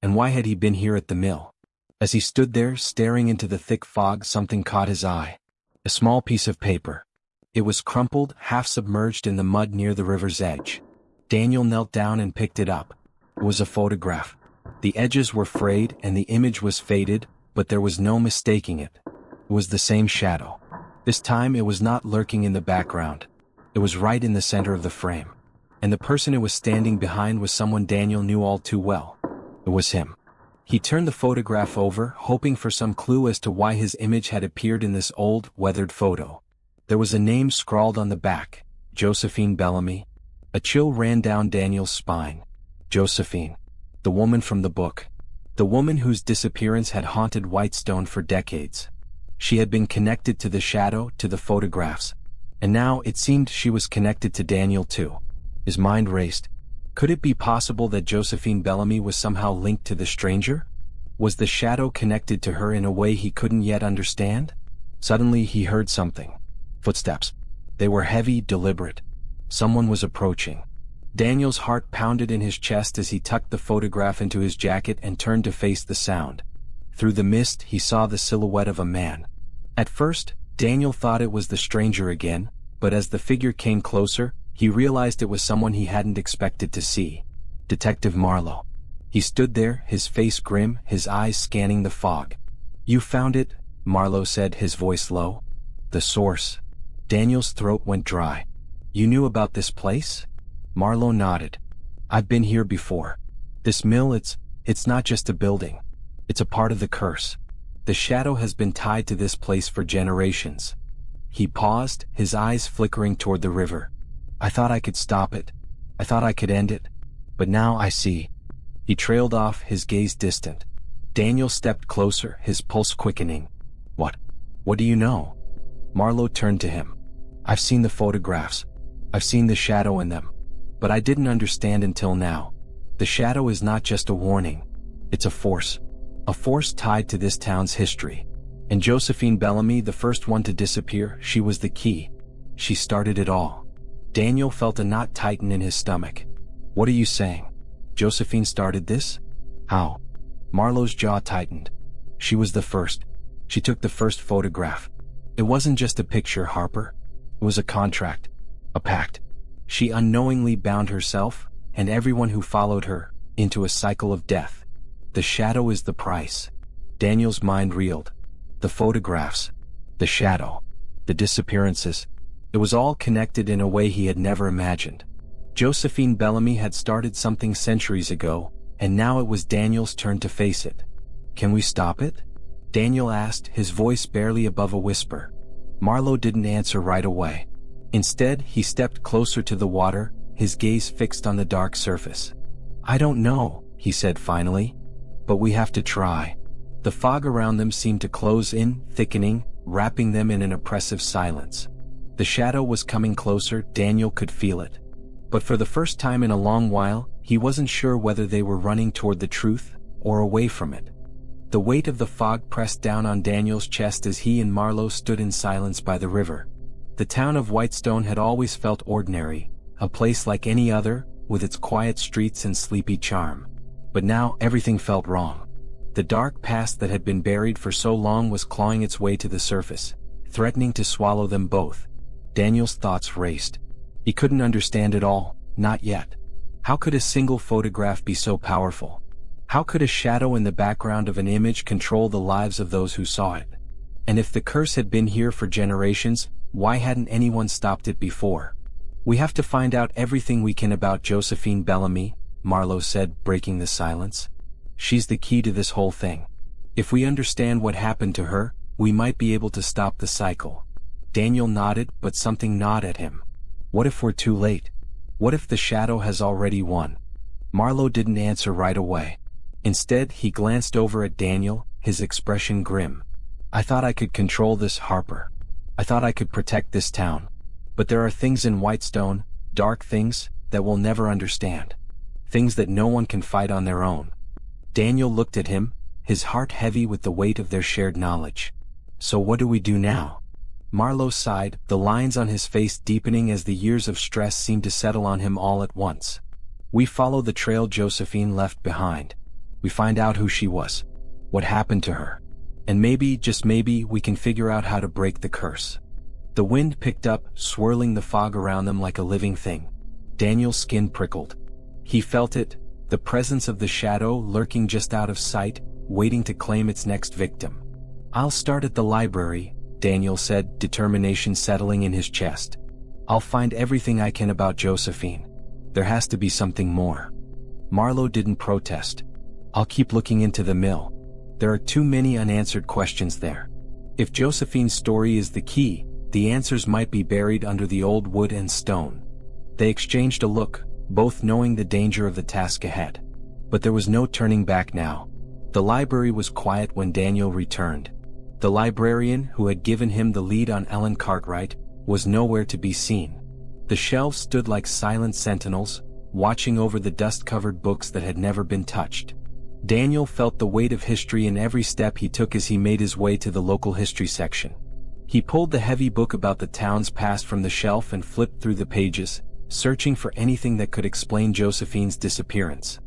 And why had he been here at the mill? As he stood there staring into the thick fog, something caught his eye. A small piece of paper. It was crumpled, half submerged in the mud near the river's edge. Daniel knelt down and picked it up. It was a photograph. The edges were frayed and the image was faded, but there was no mistaking it. It was the same shadow. This time it was not lurking in the background. It was right in the center of the frame. And the person it was standing behind was someone Daniel knew all too well. It was him. He turned the photograph over, hoping for some clue as to why his image had appeared in this old, weathered photo. There was a name scrawled on the back, Josephine Bellamy. A chill ran down Daniel's spine. Josephine. The woman from the book. The woman whose disappearance had haunted Whitestone for decades. She had been connected to the shadow, to the photographs. And now it seemed she was connected to Daniel too. His mind raced. Could it be possible that Josephine Bellamy was somehow linked to the stranger? Was the shadow connected to her in a way he couldn't yet understand? Suddenly he heard something. Footsteps. They were heavy, deliberate. Someone was approaching. Daniel's heart pounded in his chest as he tucked the photograph into his jacket and turned to face the sound. Through the mist he saw the silhouette of a man. At first, Daniel thought it was the stranger again, but as the figure came closer, he realized it was someone he hadn't expected to see. Detective Marlowe. He stood there, his face grim, his eyes scanning the fog. "You found it?" Marlowe said, his voice low. "The source." Daniel's throat went dry. "You knew about this place?" Marlowe nodded. "I've been here before. This mill, it's not just a building. It's a part of the curse. The shadow has been tied to this place for generations." He paused, his eyes flickering toward the river. "I thought I could stop it. I thought I could end it. But now I see." He trailed off, his gaze distant. Daniel stepped closer, his pulse quickening. What do you know?" Marlowe turned to him. "I've seen the photographs. I've seen the shadow in them. But I didn't understand until now. The shadow is not just a warning. It's a force. A force tied to this town's history. And Josephine Bellamy, the first one to disappear, she was the key. She started it all." Daniel felt a knot tighten in his stomach. "What are you saying? Josephine started this? How?" Marlowe's jaw tightened. "She was the first. She took the first photograph. It wasn't just a picture, Harper. It was a contract. A pact. She unknowingly bound herself, and everyone who followed her, into a cycle of death. The shadow is the price." Daniel's mind reeled. The photographs. The shadow. The disappearances. It was all connected in a way he had never imagined. Josephine Bellamy had started something centuries ago, and now it was Daniel's turn to face it. "Can we stop it?" Daniel asked, his voice barely above a whisper. Marlowe didn't answer right away. Instead, he stepped closer to the water, his gaze fixed on the dark surface. "I don't know," he said finally. "But we have to try." The fog around them seemed to close in, thickening, wrapping them in an oppressive silence. The shadow was coming closer, Daniel could feel it. But for the first time in a long while, he wasn't sure whether they were running toward the truth, or away from it. The weight of the fog pressed down on Daniel's chest as he and Marlowe stood in silence by the river. The town of Whitestone had always felt ordinary, a place like any other, with its quiet streets and sleepy charm. But now everything felt wrong. The dark past that had been buried for so long was clawing its way to the surface, threatening to swallow them both. Daniel's thoughts raced. He couldn't understand it all, not yet. How could a single photograph be so powerful? How could a shadow in the background of an image control the lives of those who saw it? And if the curse had been here for generations, why hadn't anyone stopped it before? "We have to find out everything we can about Josephine Bellamy," Marlowe said, breaking the silence. "She's the key to this whole thing. If we understand what happened to her, we might be able to stop the cycle." Daniel nodded, but something gnawed at him. What if we're too late? What if the shadow has already won? Marlowe didn't answer right away. Instead, he glanced over at Daniel, his expression grim. "I thought I could control this, Harper. I thought I could protect this town. But there are things in Whitestone, dark things, that we'll never understand. Things that no one can fight on their own." Daniel looked at him, his heart heavy with the weight of their shared knowledge. "So what do we do now?" Marlowe sighed, the lines on his face deepening as the years of stress seemed to settle on him all at once. "We follow the trail Josephine left behind. We find out who she was, what happened to her, and maybe, just maybe, we can figure out how to break the curse. The wind picked up, swirling the fog around them like a living thing. Daniel's skin prickled. He felt it, the presence of the shadow lurking just out of sight, waiting to claim its next victim. "I'll start at the library," Daniel said, determination settling in his chest. "I'll find everything I can about Josephine. There has to be something more." Marlowe didn't protest. "I'll keep looking into the mill. There are too many unanswered questions there. If Josephine's story is the key, the answers might be buried under the old wood and stone." They exchanged a look, both knowing the danger of the task ahead. But there was no turning back now. The library was quiet when Daniel returned. The librarian, who had given him the lead on Ellen Cartwright, was nowhere to be seen. The shelves stood like silent sentinels, watching over the dust-covered books that had never been touched. Daniel felt the weight of history in every step he took as he made his way to the local history section. He pulled the heavy book about the town's past from the shelf and flipped through the pages, searching for anything that could explain Josephine's disappearance.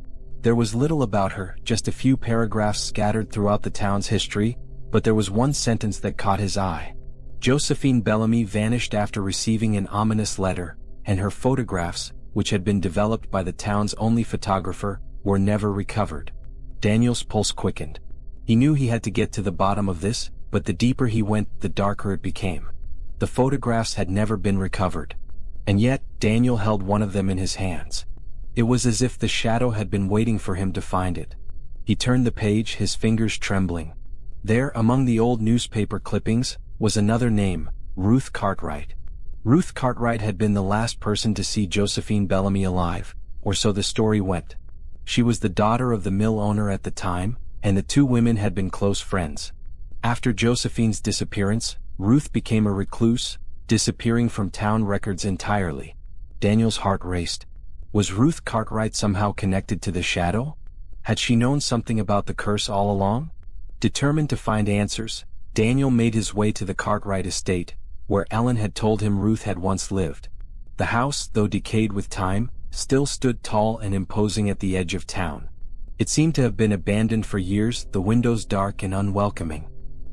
There was little about her, just a few paragraphs scattered throughout the town's history, but there was one sentence that caught his eye. Josephine Bellamy vanished after receiving an ominous letter, and her photographs, which had been developed by the town's only photographer, were never recovered. Daniel's pulse quickened. He knew he had to get to the bottom of this, but the deeper he went, the darker it became. The photographs had never been recovered. And yet, Daniel held one of them in his hands. It was as if the shadow had been waiting for him to find it. He turned the page, his fingers trembling. There, among the old newspaper clippings, was another name, Ruth Cartwright. Ruth Cartwright had been the last person to see Josephine Bellamy alive, or so the story went. She was the daughter of the mill owner at the time, and the two women had been close friends. After Josephine's disappearance, Ruth became a recluse, disappearing from town records entirely. Daniel's heart raced. Was Ruth Cartwright somehow connected to the shadow? Had she known something about the curse all along? Determined to find answers, Daniel made his way to the Cartwright estate, where Ellen had told him Ruth had once lived. The house, though decayed with time, still stood tall and imposing at the edge of town. It seemed to have been abandoned for years, the windows dark and unwelcoming.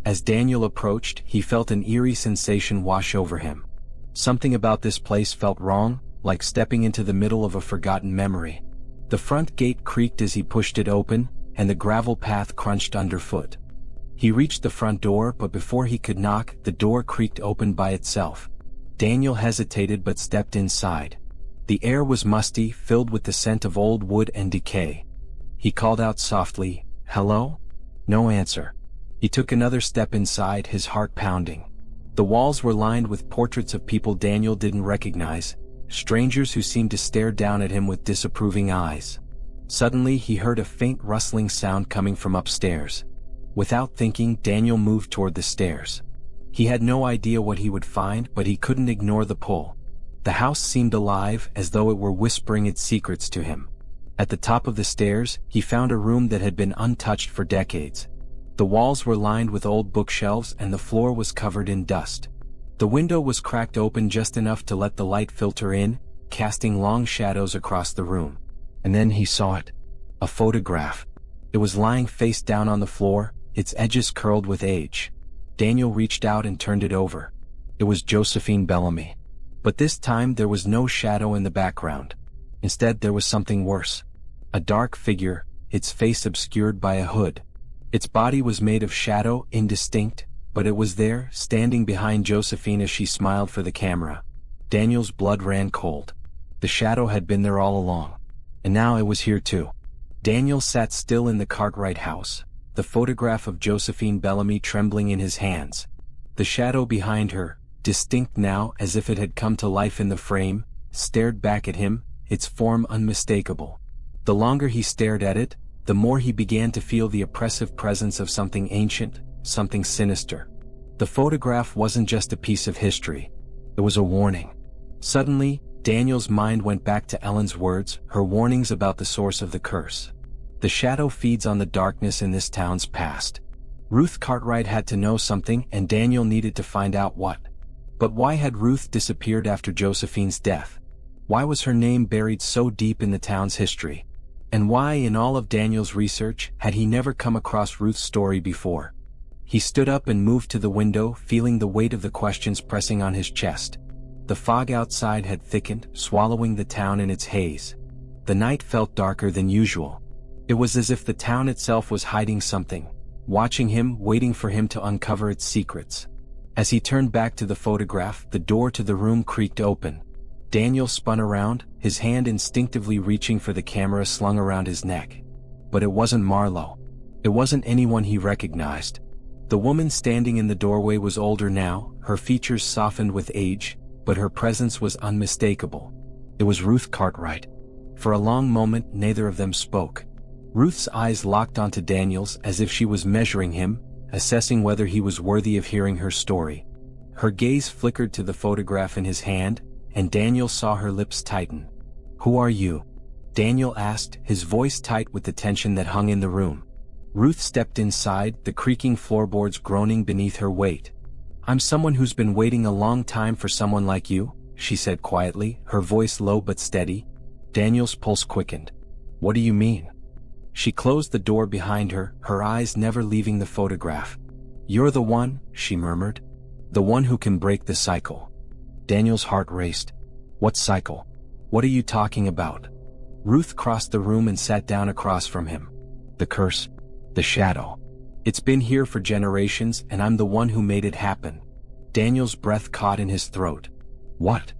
As Daniel approached, he felt an eerie sensation wash over him. Something about this place felt wrong, like stepping into the middle of a forgotten memory. The front gate creaked as he pushed it open, and the gravel path crunched underfoot. He reached the front door, but before he could knock, the door creaked open by itself. Daniel hesitated but stepped inside. The air was musty, filled with the scent of old wood and decay. He called out softly, "Hello?" No answer. He took another step inside, his heart pounding. The walls were lined with portraits of people Daniel didn't recognize, strangers who seemed to stare down at him with disapproving eyes. Suddenly he heard a faint rustling sound coming from upstairs. Without thinking, Daniel moved toward the stairs. He had no idea what he would find, but he couldn't ignore the pull. The house seemed alive, as though it were whispering its secrets to him. At the top of the stairs, he found a room that had been untouched for decades. The walls were lined with old bookshelves and the floor was covered in dust. The window was cracked open just enough to let the light filter in, casting long shadows across the room. And then he saw it. A photograph. It was lying face down on the floor, its edges curled with age. Daniel reached out and turned it over. It was Josephine Bellamy. But this time there was no shadow in the background. Instead there was something worse. A dark figure, its face obscured by a hood. Its body was made of shadow, indistinct, but it was there, standing behind Josephine as she smiled for the camera. Daniel's blood ran cold. The shadow had been there all along. And now it was here too. Daniel sat still in the Cartwright house, the photograph of Josephine Bellamy trembling in his hands. The shadow behind her, distinct now as if it had come to life in the frame, stared back at him, its form unmistakable. The longer he stared at it, the more he began to feel the oppressive presence of something ancient, something sinister. The photograph wasn't just a piece of history. It was a warning. Suddenly, Daniel's mind went back to Ellen's words, her warnings about the source of the curse. The shadow feeds on the darkness in this town's past. Ruth Cartwright had to know something, and Daniel needed to find out what. But why had Ruth disappeared after Josephine's death? Why was her name buried so deep in the town's history? And why in all of Daniel's research had he never come across Ruth's story before? He stood up and moved to the window, feeling the weight of the questions pressing on his chest. The fog outside had thickened, swallowing the town in its haze. The night felt darker than usual. It was as if the town itself was hiding something, watching him, waiting for him to uncover its secrets. As he turned back to the photograph, the door to the room creaked open. Daniel spun around, his hand instinctively reaching for the camera slung around his neck. But it wasn't Marlo. It wasn't anyone he recognized. The woman standing in the doorway was older now, her features softened with age, but her presence was unmistakable. It was Ruth Cartwright. For a long moment, neither of them spoke. Ruth's eyes locked onto Daniel's as if she was measuring him, assessing whether he was worthy of hearing her story. Her gaze flickered to the photograph in his hand, and Daniel saw her lips tighten. "Who are you?" Daniel asked, his voice tight with the tension that hung in the room. Ruth stepped inside, the creaking floorboards groaning beneath her weight. "I'm someone who's been waiting a long time for someone like you," she said quietly, her voice low but steady. Daniel's pulse quickened. "What do you mean?" She closed the door behind her, her eyes never leaving the photograph. "You're the one," she murmured. "The one who can break the cycle." Daniel's heart raced. "What cycle? What are you talking about?" Ruth crossed the room and sat down across from him. "The curse. The shadow. It's been here for generations, and I'm the one who made it happen." Daniel's breath caught in his throat. "What?"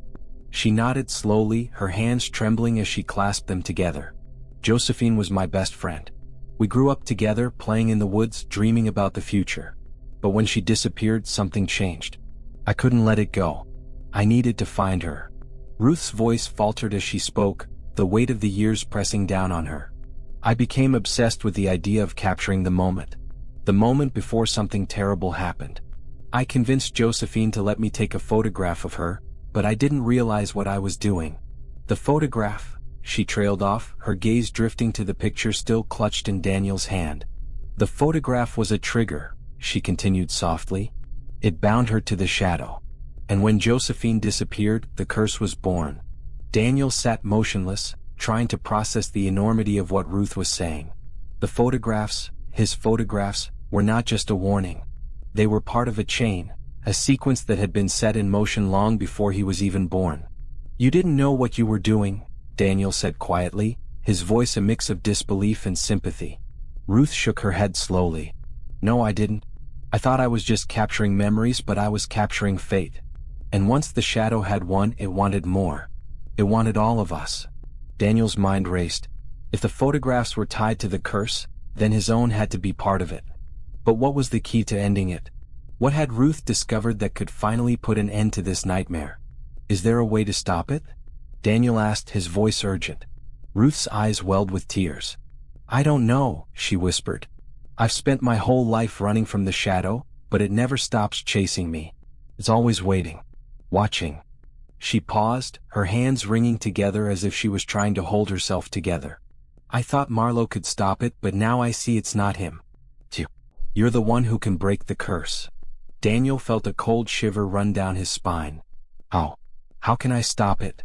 She nodded slowly, her hands trembling as she clasped them together. "Josephine was my best friend. We grew up together, playing in the woods, dreaming about the future. But when she disappeared, something changed. I couldn't let it go. I needed to find her." Ruth's voice faltered as she spoke, the weight of the years pressing down on her. "I became obsessed with the idea of capturing the moment before something terrible happened. I convinced Josephine to let me take a photograph of her, but I didn't realize what I was doing." "The photograph," she trailed off, her gaze drifting to the picture still clutched in Daniel's hand. "The photograph was a trigger," she continued softly. "It bound her to the shadow. And when Josephine disappeared, the curse was born." Daniel sat motionless, trying to process the enormity of what Ruth was saying. The photographs, his photographs, were not just a warning. They were part of a chain, a sequence that had been set in motion long before he was even born. "You didn't know what you were doing," Daniel said quietly, his voice a mix of disbelief and sympathy. Ruth shook her head slowly. "No, I didn't. I thought I was just capturing memories, but I was capturing fate. And once the shadow had won, it wanted more. It wanted all of us." Daniel's mind raced. If the photographs were tied to the curse, then his own had to be part of it. But what was the key to ending it? What had Ruth discovered that could finally put an end to this nightmare? "Is there a way to stop it?" Daniel asked, his voice urgent. Ruth's eyes welled with tears. "I don't know," she whispered. "I've spent my whole life running from the shadow, but it never stops chasing me. It's always waiting. Watching." She paused, her hands wringing together as if she was trying to hold herself together. "I thought Marlo could stop it, but now I see it's not him. You're the one who can break the curse." Daniel felt a cold shiver run down his spine. "How? How can I stop it?"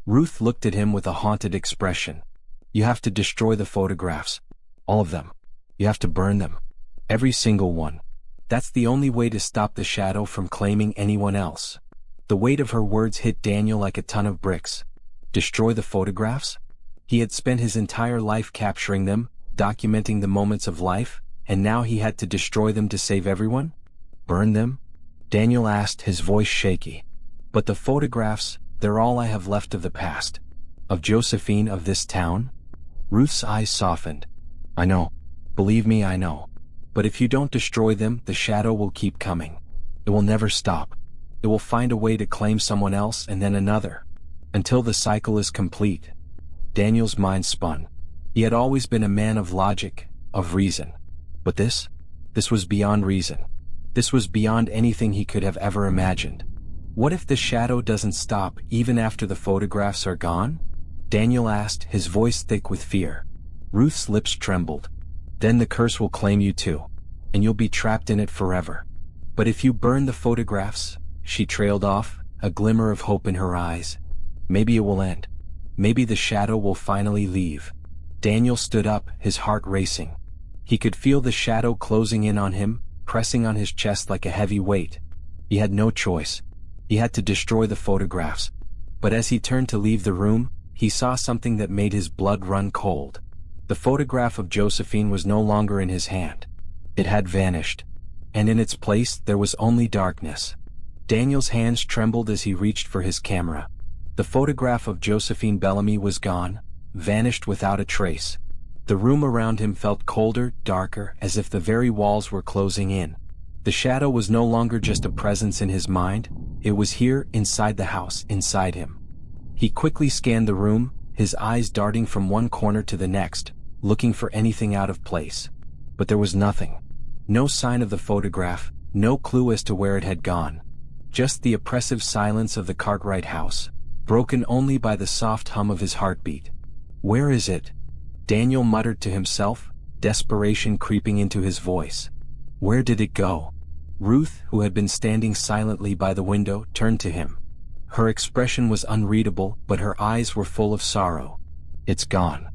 Ruth looked at him with a haunted expression. "You have to destroy the photographs. All of them. You have to burn them. Every single one. That's the only way to stop the shadow from claiming anyone else." The weight of her words hit Daniel like a ton of bricks. Destroy the photographs? He had spent his entire life capturing them, documenting the moments of life, and now he had to destroy them to save everyone? Burn them? Daniel asked, his voice shaky. "But the photographs, they're all I have left of the past. Of Josephine, of this town?" Ruth's eyes softened. "I know. Believe me, I know. But if you don't destroy them, the shadow will keep coming. It will never stop. It will find a way to claim someone else and then another. Until the cycle is complete." Daniel's mind spun. He had always been a man of logic, of reason. But this was beyond reason. This was beyond anything he could have ever imagined. What if the shadow doesn't stop even after the photographs are gone? Daniel asked, his voice thick with fear. Ruth's lips trembled. "Then the curse will claim you too, and you'll be trapped in it forever. But if you burn the photographs," she trailed off, a glimmer of hope in her eyes, "maybe it will end. Maybe the shadow will finally leave." Daniel stood up, his heart racing. He could feel the shadow closing in on him, pressing on his chest like a heavy weight. He had no choice. He had to destroy the photographs. But as he turned to leave the room, he saw something that made his blood run cold. The photograph of Josephine was no longer in his hand. It had vanished. And in its place there was only darkness. Daniel's hands trembled as he reached for his camera. The photograph of Josephine Bellamy was gone, vanished without a trace. The room around him felt colder, darker, as if the very walls were closing in. The shadow was no longer just a presence in his mind, it was here, inside the house, inside him. He quickly scanned the room, his eyes darting from one corner to the next, looking for anything out of place. But there was nothing. No sign of the photograph, no clue as to where it had gone. Just the oppressive silence of the Cartwright house, broken only by the soft hum of his heartbeat. "Where is it?" Daniel muttered to himself, desperation creeping into his voice. Where did it go? Ruth, who had been standing silently by the window, turned to him. Her expression was unreadable, but her eyes were full of sorrow. "It's gone."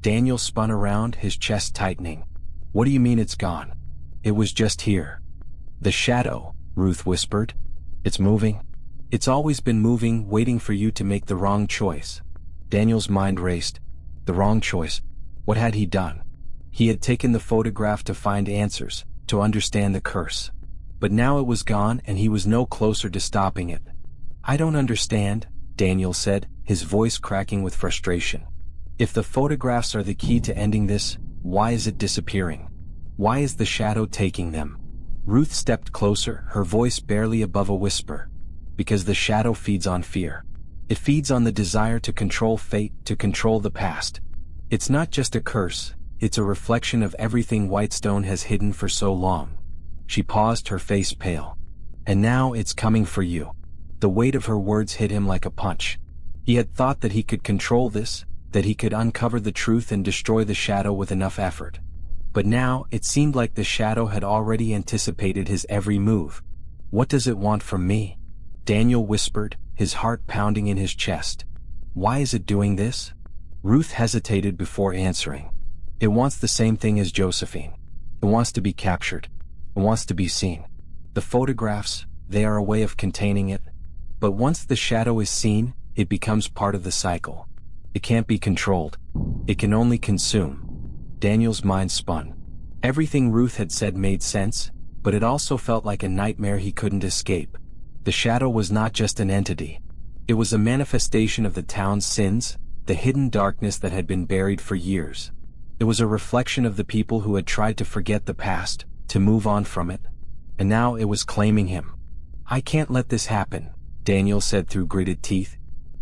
Daniel spun around, his chest tightening. "What do you mean it's gone?" "It was just here." "The shadow," Ruth whispered. "It's moving?" "It's always been moving, waiting for you to make the wrong choice." Daniel's mind raced. The wrong choice? What had he done? He had taken the photograph to find answers, to understand the curse. But now it was gone and he was no closer to stopping it. "I don't understand," Daniel said, his voice cracking with frustration. "If the photographs are the key to ending this, why is it disappearing? Why is the shadow taking them?" Ruth stepped closer, her voice barely above a whisper. "Because the shadow feeds on fear. It feeds on the desire to control fate, to control the past. It's not just a curse, it's a reflection of everything Whitestone has hidden for so long." She paused, her face pale. "And now it's coming for you." The weight of her words hit him like a punch. He had thought that he could control this, that he could uncover the truth and destroy the shadow with enough effort. But now, it seemed like the shadow had already anticipated his every move. "What does it want from me?" Daniel whispered, his heart pounding in his chest. "Why is it doing this?" Ruth hesitated before answering. "It wants the same thing as Josephine. It wants to be captured. It wants to be seen. The photographs, they are a way of containing it. But once the shadow is seen, it becomes part of the cycle. It can't be controlled. It can only consume." Daniel's mind spun. Everything Ruth had said made sense, but it also felt like a nightmare he couldn't escape. The shadow was not just an entity. It was a manifestation of the town's sins, the hidden darkness that had been buried for years. It was a reflection of the people who had tried to forget the past, to move on from it. And now it was claiming him. "I can't let this happen," Daniel said through gritted teeth.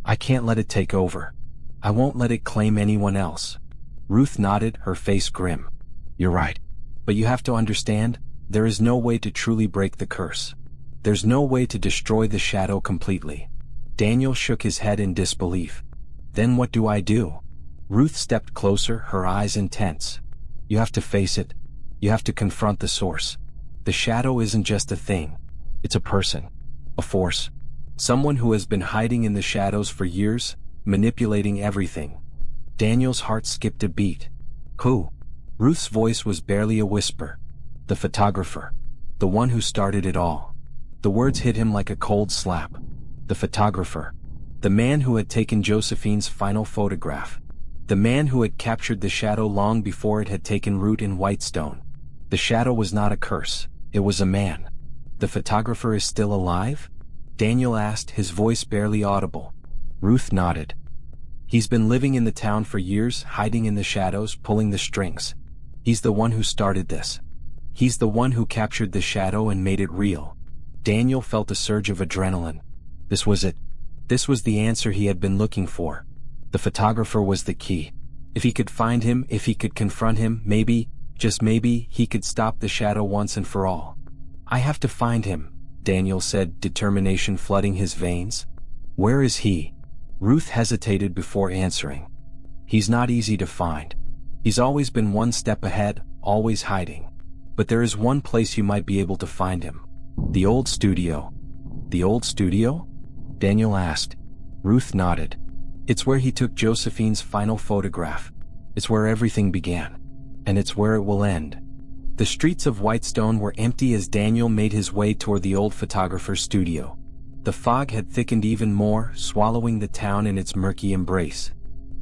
"I can't let it take over. I won't let it claim anyone else." Ruth nodded, her face grim. "You're right. But you have to understand, there is no way to truly break the curse. There's no way to destroy the shadow completely." Daniel shook his head in disbelief. "Then what do I do?" Ruth stepped closer, her eyes intense. "You have to face it. You have to confront the source. The shadow isn't just a thing. It's a person. A force. Someone who has been hiding in the shadows for years, manipulating everything." Daniel's heart skipped a beat. "Who?" Ruth's voice was barely a whisper. "The photographer. The one who started it all." The words hit him like a cold slap. The photographer. The man who had taken Josephine's final photograph. The man who had captured the shadow long before it had taken root in Whitestone. The shadow was not a curse, it was a man. "The photographer is still alive?" Daniel asked, his voice barely audible. Ruth nodded. "He's been living in the town for years, hiding in the shadows, pulling the strings. He's the one who started this. He's the one who captured the shadow and made it real." Daniel felt a surge of adrenaline. This was it. This was the answer he had been looking for. The photographer was the key. If he could find him, if he could confront him, maybe, just maybe, he could stop the shadow once and for all. "I have to find him," Daniel said, determination flooding his veins. "Where is he?" Ruth hesitated before answering. "He's not easy to find. He's always been one step ahead, always hiding. But there is one place you might be able to find him. The old studio." "The old studio?" Daniel asked. Ruth nodded. "It's where he took Josephine's final photograph. It's where everything began. And it's where it will end. The streets of Whitestone were empty as Daniel made his way toward the old photographer's studio. The fog had thickened even more, swallowing the town in its murky embrace.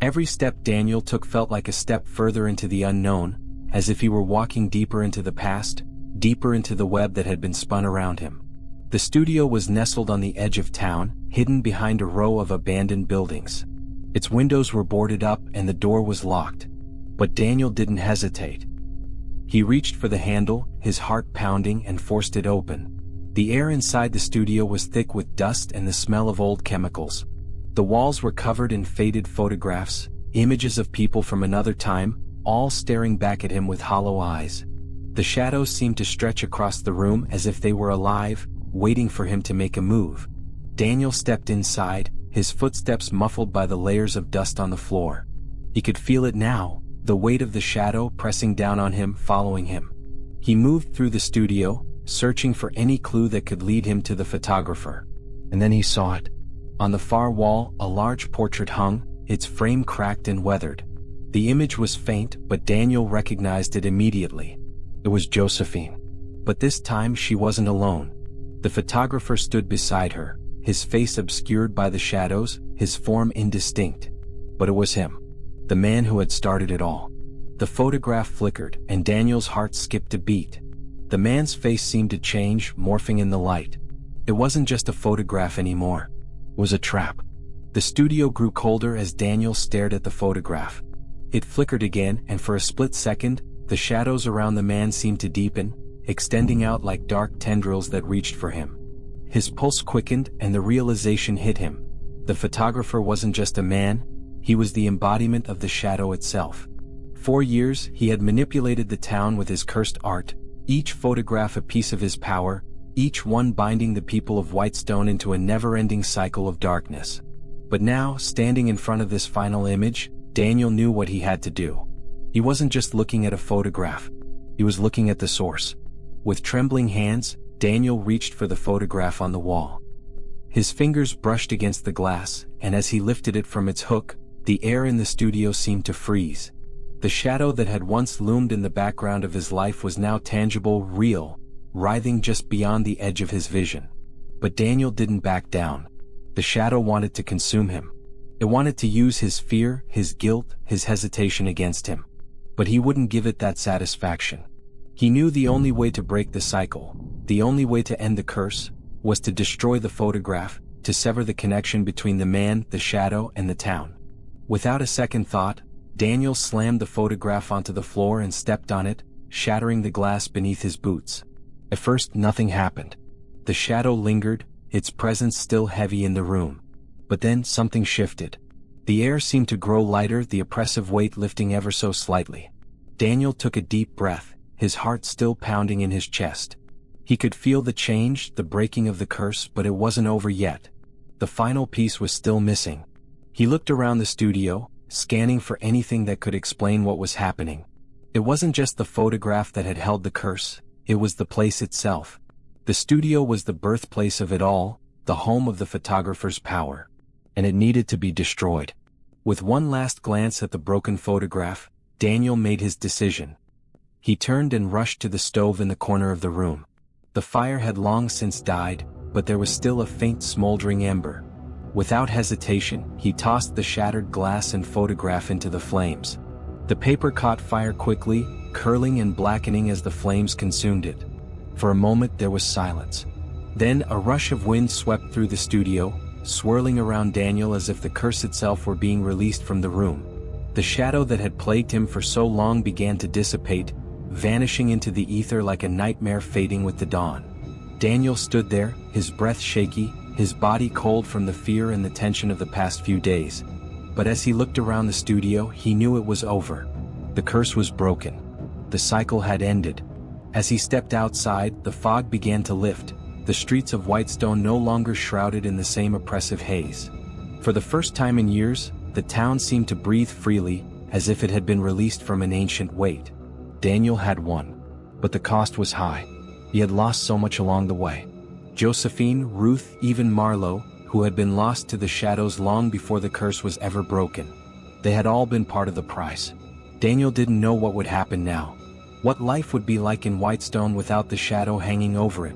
Every step Daniel took felt like a step further into the unknown, as if he were walking deeper into the past, deeper into the web that had been spun around him. The studio was nestled on the edge of town, hidden behind a row of abandoned buildings. Its windows were boarded up and the door was locked. But Daniel didn't hesitate. He reached for the handle, his heart pounding, and forced it open. The air inside the studio was thick with dust and the smell of old chemicals. The walls were covered in faded photographs, images of people from another time, all staring back at him with hollow eyes. The shadows seemed to stretch across the room as if they were alive, waiting for him to make a move. Daniel stepped inside, his footsteps muffled by the layers of dust on the floor. He could feel it now, the weight of the shadow pressing down on him, following him. He moved through the studio, searching for any clue that could lead him to the photographer. And then he saw it. On the far wall, a large portrait hung, its frame cracked and weathered. The image was faint, but Daniel recognized it immediately. It was Josephine. But this time she wasn't alone. The photographer stood beside her, his face obscured by the shadows, his form indistinct. But it was him. The man who had started it all. The photograph flickered, and Daniel's heart skipped a beat. The man's face seemed to change, morphing in the light. It wasn't just a photograph anymore. It was a trap. The studio grew colder as Daniel stared at the photograph. It flickered again, and for a split second, the shadows around the man seemed to deepen, extending out like dark tendrils that reached for him. His pulse quickened, and the realization hit him. The photographer wasn't just a man, he was the embodiment of the shadow itself. For years, he had manipulated the town with his cursed art, each photograph a piece of his power, each one binding the people of Whitestone into a never-ending cycle of darkness. But now, standing in front of this final image, Daniel knew what he had to do. He wasn't just looking at a photograph. He was looking at the source. With trembling hands, Daniel reached for the photograph on the wall. His fingers brushed against the glass, and as he lifted it from its hook, the air in the studio seemed to freeze. The shadow that had once loomed in the background of his life was now tangible, real, writhing just beyond the edge of his vision. But Daniel didn't back down. The shadow wanted to consume him. It wanted to use his fear, his guilt, his hesitation against him. But he wouldn't give it that satisfaction. He knew the only way to break the cycle, the only way to end the curse, was to destroy the photograph, to sever the connection between the man, the shadow, and the town. Without a second thought, Daniel slammed the photograph onto the floor and stepped on it, shattering the glass beneath his boots. At first, nothing happened. The shadow lingered, its presence still heavy in the room. But then something shifted. The air seemed to grow lighter, the oppressive weight lifting ever so slightly. Daniel took a deep breath, his heart still pounding in his chest. He could feel the change, the breaking of the curse, but it wasn't over yet. The final piece was still missing. He looked around the studio, scanning for anything that could explain what was happening. It wasn't just the photograph that had held the curse, it was the place itself. The studio was the birthplace of it all, the home of the photographer's power. And it needed to be destroyed. With one last glance at the broken photograph, Daniel made his decision. He turned and rushed to the stove in the corner of the room. The fire had long since died, but there was still a faint smoldering ember. Without hesitation, he tossed the shattered glass and photograph into the flames. The paper caught fire quickly, curling and blackening as the flames consumed it. For a moment there was silence. Then a rush of wind swept through the studio, swirling around Daniel as if the curse itself were being released from the room. The shadow that had plagued him for so long began to dissipate, vanishing into the ether like a nightmare fading with the dawn. Daniel stood there, his breath shaky, his body cold from the fear and the tension of the past few days. But as he looked around the studio, he knew it was over. The curse was broken. The cycle had ended. As he stepped outside, the fog began to lift, the streets of Whitestone no longer shrouded in the same oppressive haze. For the first time in years, the town seemed to breathe freely, as if it had been released from an ancient weight. Daniel had won. But the cost was high. He had lost so much along the way. Josephine, Ruth, even Marlowe, who had been lost to the shadows long before the curse was ever broken. They had all been part of the price. Daniel didn't know what would happen now. What life would be like in Whitestone without the shadow hanging over it.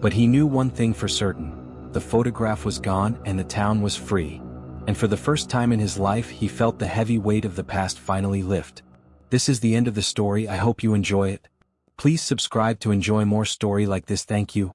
But he knew one thing for certain. The photograph was gone and the town was free. And for the first time in his life he felt the heavy weight of the past finally lift. This is the end of the story. I hope you enjoy it. Please subscribe to enjoy more story like this. Thank you.